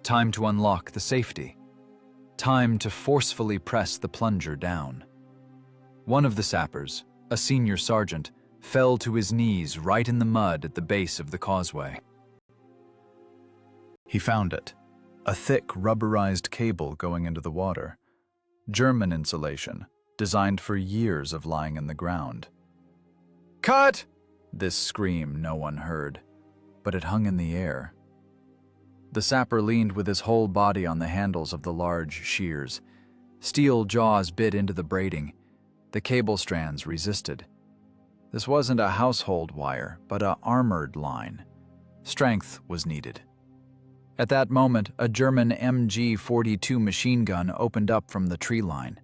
Time to unlock the safety. Time to forcefully press the plunger down. One of the sappers, a senior sergeant, fell to his knees right in the mud at the base of the causeway. He found it, a thick rubberized cable going into the water. German insulation, designed for years of lying in the ground. "Cut!" This scream no one heard, but it hung in the air. The sapper leaned with his whole body on the handles of the large shears. Steel jaws bit into the braiding. The cable strands resisted. This wasn't a household wire, but an armored line. Strength was needed. At that moment, a German MG-42 machine gun opened up from the tree line.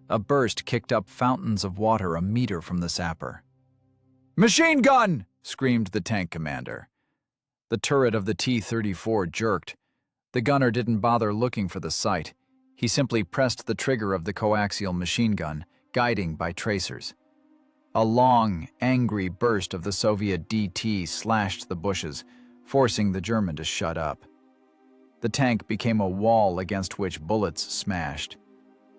A burst kicked up fountains of water a meter from the sapper. "Machine gun!" screamed the tank commander. The turret of the T-34 jerked. The gunner didn't bother looking for the sight. He simply pressed the trigger of the coaxial machine gun, guiding by tracers. A long, angry burst of the Soviet DT slashed the bushes, forcing the German to shut up. The tank became a wall against which bullets smashed.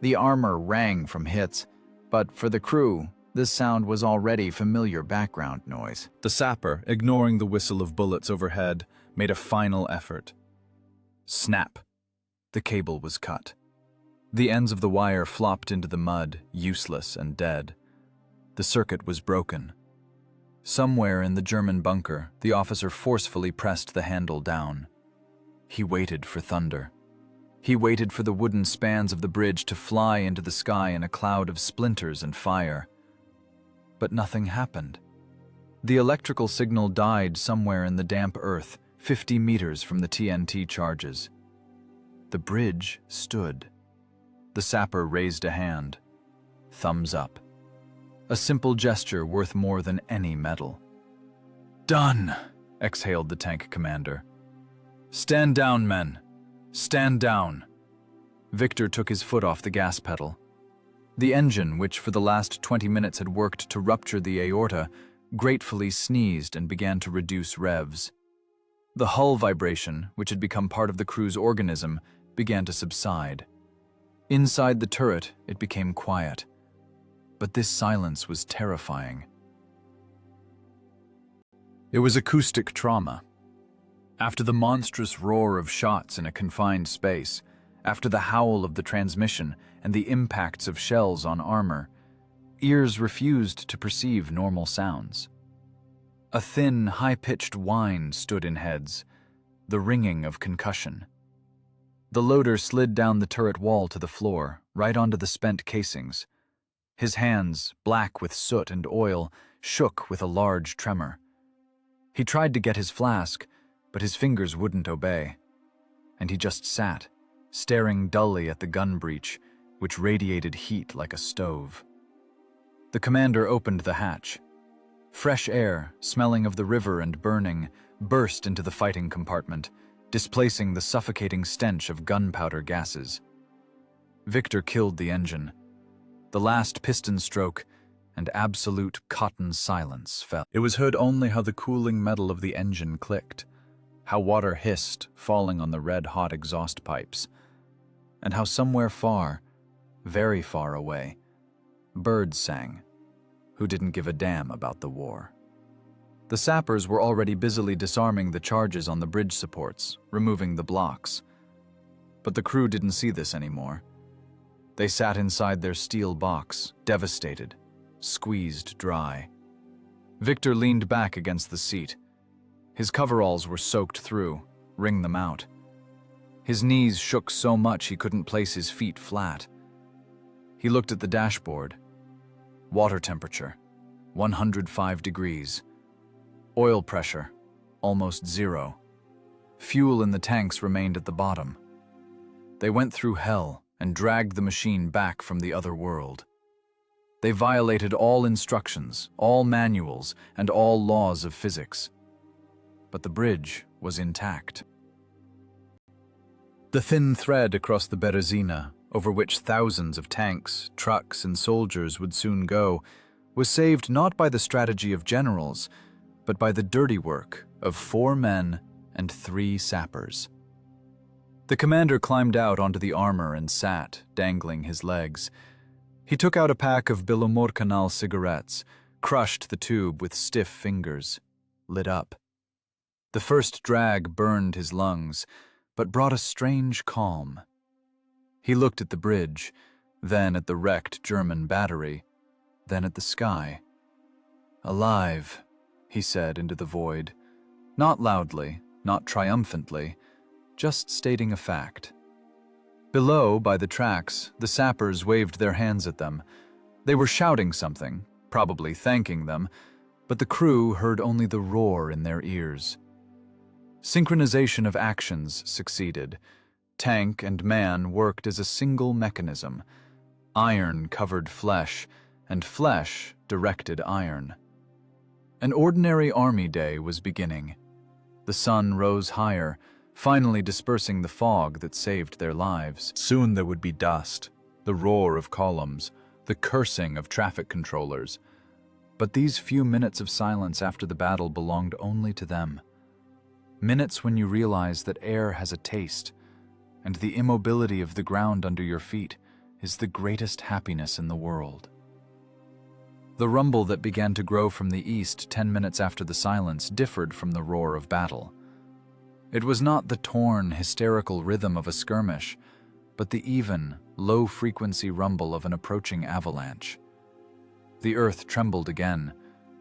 The armor rang from hits, but for the crew, this sound was already familiar background noise. The sapper, ignoring the whistle of bullets overhead, made a final effort. Snap! The cable was cut. The ends of the wire flopped into the mud, useless and dead. The circuit was broken. Somewhere in the German bunker, the officer forcefully pressed the handle down. He waited for thunder. He waited for the wooden spans of the bridge to fly into the sky in a cloud of splinters and fire. But nothing happened. The electrical signal died somewhere in the damp earth, 50 meters from the TNT charges. The bridge stood. The sapper raised a hand. Thumbs up. A simple gesture worth more than any medal. "Done!" exhaled the tank commander. "Stand down, men. Stand down." Victor took his foot off the gas pedal. The engine, which for the last 20 minutes had worked to rupture the aorta, gratefully sneezed and began to reduce revs. The hull vibration, which had become part of the crew's organism, began to subside. Inside the turret, it became quiet. But this silence was terrifying. It was acoustic trauma. After the monstrous roar of shots in a confined space, after the howl of the transmission and the impacts of shells on armor, ears refused to perceive normal sounds. A thin, high-pitched whine stood in heads, the ringing of concussion. The loader slid down the turret wall to the floor, right onto the spent casings. His hands, black with soot and oil, shook with a large tremor. He tried to get his flask, but his fingers wouldn't obey. And he just sat, staring dully at the gun breech, which radiated heat like a stove. The commander opened the hatch. Fresh air, smelling of the river and burning, burst into the fighting compartment, displacing the suffocating stench of gunpowder gases. Victor killed the engine. The last piston stroke, and absolute cotton silence fell. It was heard only how the cooling metal of the engine clicked, how water hissed, falling on the red-hot exhaust pipes, and how somewhere far, very far away, birds sang, who didn't give a damn about the war. The sappers were already busily disarming the charges on the bridge supports, removing the blocks. But the crew didn't see this anymore. They sat inside their steel box, devastated, squeezed dry. Victor leaned back against the seat. His coveralls were soaked through, wring them out. His knees shook so much he couldn't place his feet flat. He looked at the dashboard. Water temperature, 105 degrees. Oil pressure, almost zero. Fuel in the tanks remained at the bottom. They went through hell and dragged the machine back from the other world. They violated all instructions, all manuals, and all laws of physics. But the bridge was intact. The thin thread across the Berezina, over which thousands of tanks, trucks, and soldiers would soon go, was saved not by the strategy of generals, but by the dirty work of 4 men and 3 sappers. The commander climbed out onto the armor and sat, dangling his legs. He took out a pack of Bilomorcanal cigarettes, crushed the tube with stiff fingers, lit up. The first drag burned his lungs, but brought a strange calm. He looked at the bridge, then at the wrecked German battery, then at the sky. "Alive," he said into the void, not loudly, not triumphantly, just stating a fact. Below, by the tracks, the sappers waved their hands at them. They were shouting something, probably thanking them, but the crew heard only the roar in their ears. Synchronization of actions succeeded. Tank and man worked as a single mechanism. Iron covered flesh, and flesh directed iron. An ordinary army day was beginning. The sun rose higher, finally dispersing the fog that saved their lives. Soon there would be dust, the roar of columns, the cursing of traffic controllers. But these few minutes of silence after the battle belonged only to them. Minutes when you realize that air has a taste, and the immobility of the ground under your feet is the greatest happiness in the world. The rumble that began to grow from the east 10 minutes after the silence differed from the roar of battle. It was not the torn, hysterical rhythm of a skirmish, but the even, low-frequency rumble of an approaching avalanche. The earth trembled again,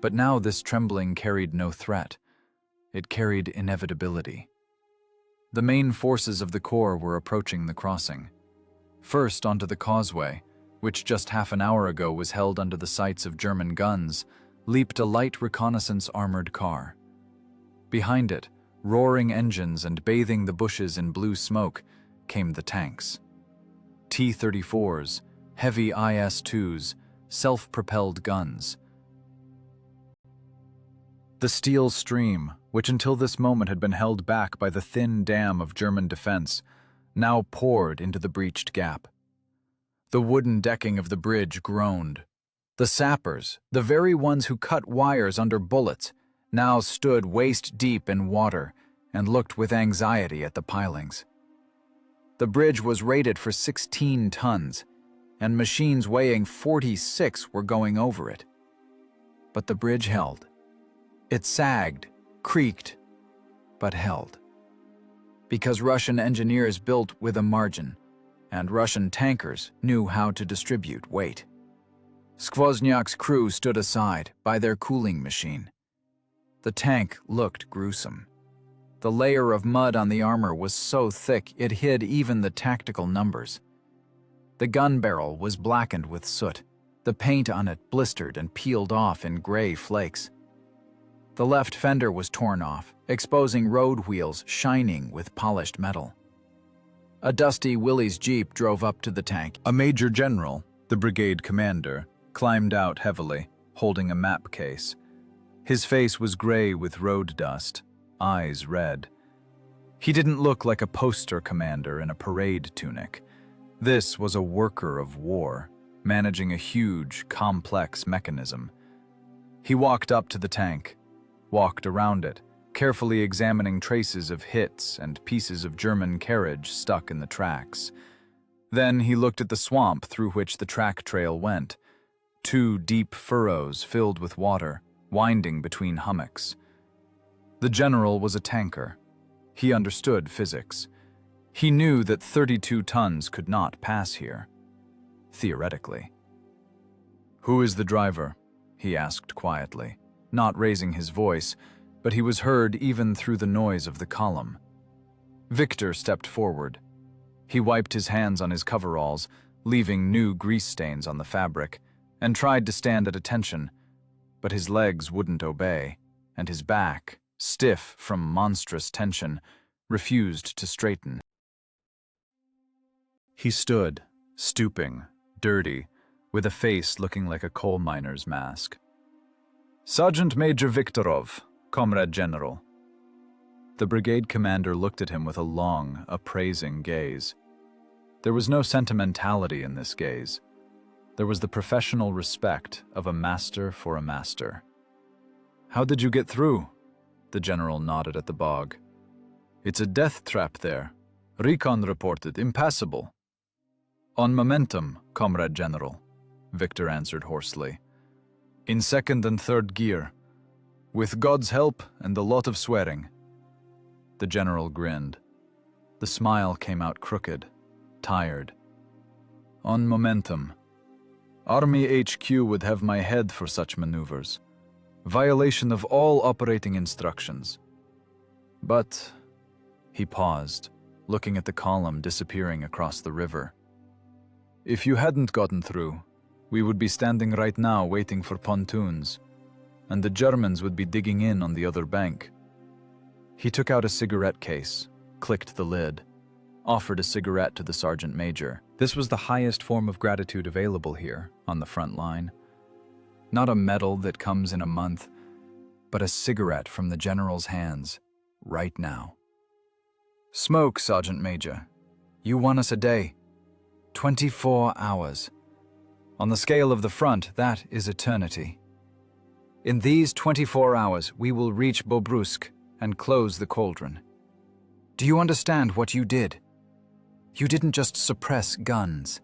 but now this trembling carried no threat. It carried inevitability. The main forces of the Corps were approaching the crossing. First onto the causeway, which just half an hour ago was held under the sights of German guns, leaped a light reconnaissance armored car. Behind it, roaring engines and bathing the bushes in blue smoke, came the tanks. T-34s, heavy IS-2s, self-propelled guns. The steel stream, which until this moment had been held back by the thin dam of German defense, now poured into the breached gap. The wooden decking of the bridge groaned. The sappers, the very ones who cut wires under bullets, now stood waist-deep in water and looked with anxiety at the pilings. The bridge was rated for 16 tons, and machines weighing 46 were going over it. But the bridge held. It sagged, creaked, but held. Because Russian engineers built with a margin, and Russian tankers knew how to distribute weight. Skvoznyak's crew stood aside by their cooling machine. The tank looked gruesome. The layer of mud on the armor was so thick it hid even the tactical numbers. The gun barrel was blackened with soot, the paint on it blistered and peeled off in gray flakes. The left fender was torn off, exposing road wheels shining with polished metal. A dusty Willys Jeep drove up to the tank. A major general, the brigade commander, climbed out heavily, holding a map case. His face was gray with road dust, eyes red. He didn't look like a poster commander in a parade tunic. This was a worker of war, managing a huge, complex mechanism. He walked up to the tank, walked around it, carefully examining traces of hits and pieces of German carriage stuck in the tracks. Then he looked at the swamp through which the track trail went, 2 deep furrows filled with water, winding between hummocks. The general was a tanker. He understood physics. He knew that 32 tons could not pass here, theoretically. "Who is the driver?" he asked quietly, not raising his voice, but he was heard even through the noise of the column. Victor stepped forward. He wiped his hands on his coveralls, leaving new grease stains on the fabric, and tried to stand at attention, but his legs wouldn't obey, and his back, stiff from monstrous tension, refused to straighten. He stood, stooping, dirty, with a face looking like a coal miner's mask. "Sergeant Major Viktorov, Comrade General." The brigade commander looked at him with a long, appraising gaze. There was no sentimentality in this gaze. There was the professional respect of a master for a master. "How did you get through?" The general nodded at the bog. "It's a death trap there. Recon reported impassable." "On momentum, Comrade General," Victor answered hoarsely. "In second and third gear. With God's help and a lot of swearing." The general grinned. The smile came out crooked, tired. "On momentum. Army HQ would have my head for such maneuvers. Violation of all operating instructions. But..." He paused, looking at the column disappearing across the river. "If you hadn't gotten through, we would be standing right now waiting for pontoons, and the Germans would be digging in on the other bank." He took out a cigarette case, clicked the lid, offered a cigarette to the sergeant major. This was the highest form of gratitude available here, on the front line. Not a medal that comes in a month, but a cigarette from the general's hands, right now. Smoke, Sergeant Major. You won us a day. 24 hours. On the scale of the front, that is eternity. In these 24 hours, we will reach Bobrusk and close the cauldron. Do you understand what you did? You didn't just suppress guns.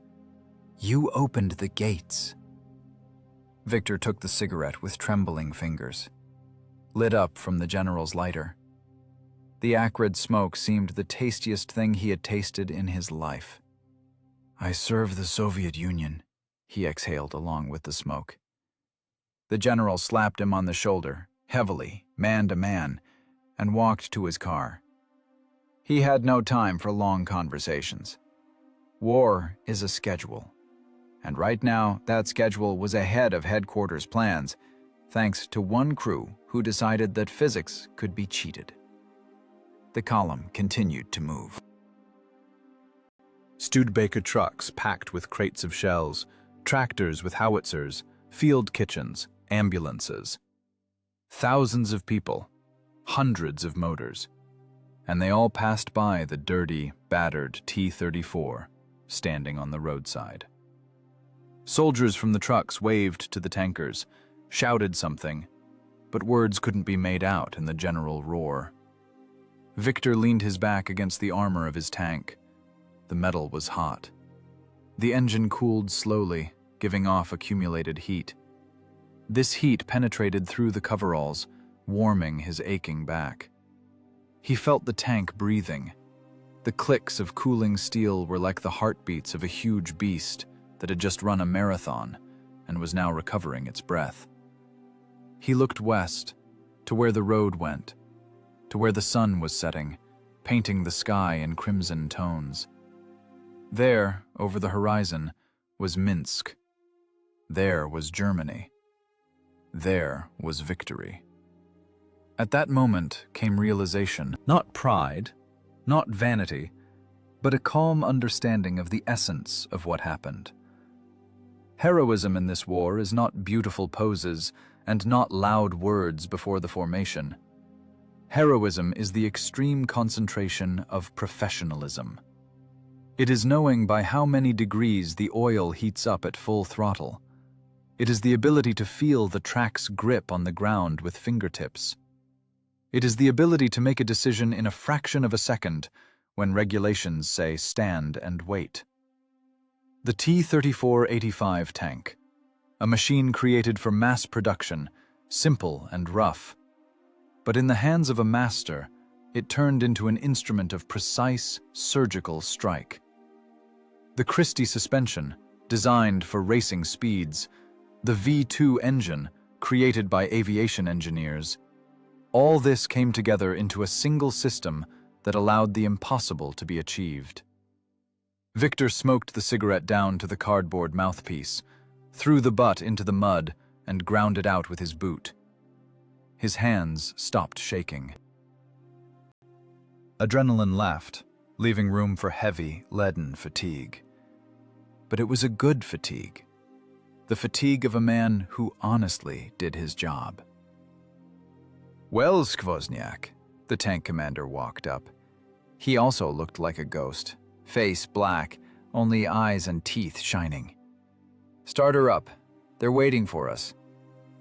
You opened the gates. Victor took the cigarette with trembling fingers, lit up from the general's lighter. The acrid smoke seemed the tastiest thing he had tasted in his life. I serve the Soviet Union, he exhaled along with the smoke. The general slapped him on the shoulder, heavily, man to man, and walked to his car. He had no time for long conversations. War is a schedule. And right now, that schedule was ahead of headquarters plans, thanks to one crew who decided that physics could be cheated. The column continued to move. Studebaker trucks packed with crates of shells, tractors with howitzers, field kitchens, ambulances. Thousands of people, hundreds of motors, and they all passed by the dirty, battered T-34 standing on the roadside. Soldiers from the trucks waved to the tankers, shouted something, but words couldn't be made out in the general roar. Victor leaned his back against the armor of his tank. The metal was hot. The engine cooled slowly, giving off accumulated heat. This heat penetrated through the coveralls, warming his aching back. He felt the tank breathing. The clicks of cooling steel were like the heartbeats of a huge beast that had just run a marathon and was now recovering its breath. He looked west, to where the road went, to where the sun was setting, painting the sky in crimson tones. There, over the horizon, was Minsk. There was Germany. There was victory. At that moment came realization, not pride, not vanity, but a calm understanding of the essence of what happened. Heroism in this war is not beautiful poses and not loud words before the formation. Heroism is the extreme concentration of professionalism. It is knowing by how many degrees the oil heats up at full throttle. It is the ability to feel the track's grip on the ground with fingertips. It is the ability to make a decision in a fraction of a second when regulations say stand and wait. The T-34-85 tank, a machine created for mass production, simple and rough. But in the hands of a master, it turned into an instrument of precise, surgical strike. The Christie suspension, designed for racing speeds, the V2 engine, created by aviation engineers, all this came together into a single system that allowed the impossible to be achieved. Victor smoked the cigarette down to the cardboard mouthpiece, threw the butt into the mud, and ground it out with his boot. His hands stopped shaking. Adrenaline left, leaving room for heavy, leaden fatigue. But it was a good fatigue. The fatigue of a man who honestly did his job. Well, Skvozniak, the tank commander walked up. He also looked like a ghost, face black, only eyes and teeth shining. Start her up. They're waiting for us.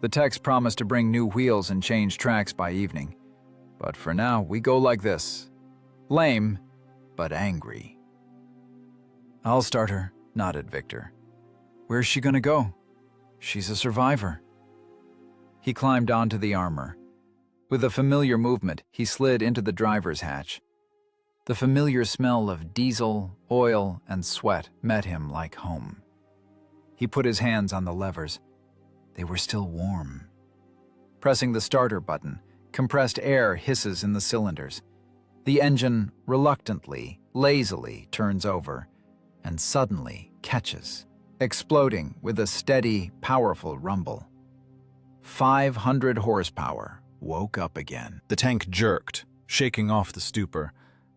The techs promised to bring new wheels and change tracks by evening. But for now, we go like this. Lame, but angry. I'll start her, nodded Victor. Where's she gonna go? She's a survivor. He climbed onto the armor. With a familiar movement, he slid into the driver's hatch. The familiar smell of diesel, oil, and sweat met him like home. He put his hands on the levers. They were still warm. Pressing the starter button, compressed air hisses in the cylinders. The engine reluctantly, lazily turns over, and suddenly catches, exploding with a steady, powerful rumble. 500 horsepower woke up again. The tank jerked, shaking off the stupor,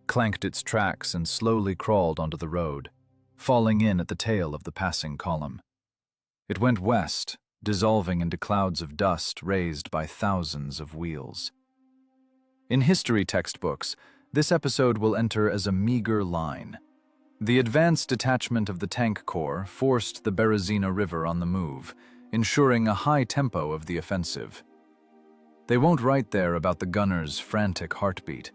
clanked its tracks and slowly crawled onto the road, falling in at the tail of the passing column. It went west, dissolving into clouds of dust raised by thousands of wheels. In history textbooks, this episode will enter as a meager line. The advanced detachment of the Tank Corps forced the Berezina River on the move, ensuring a high tempo of the offensive. They won't write there about the gunner's frantic heartbeat.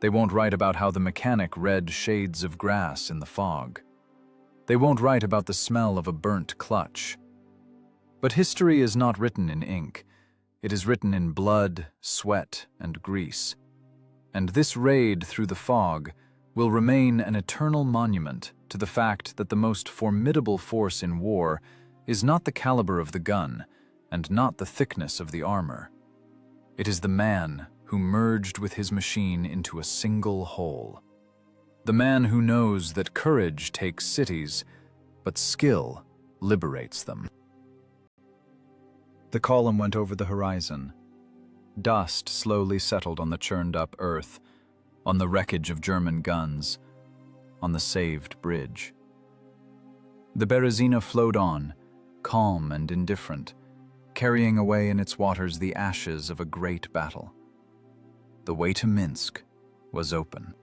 They won't write about how the mechanic read shades of grass in the fog. They won't write about the smell of a burnt clutch. But history is not written in ink. It is written in blood, sweat, and grease. And this raid through the fog will remain an eternal monument to the fact that the most formidable force in war is not the caliber of the gun and not the thickness of the armor. It is the man who merged with his machine into a single whole. The man who knows that courage takes cities, but skill liberates them. The column went over the horizon. Dust slowly settled on the churned-up earth, on the wreckage of German guns, on the saved bridge. The Berezina flowed on, calm and indifferent, carrying away in its waters the ashes of a great battle. The way to Minsk was open.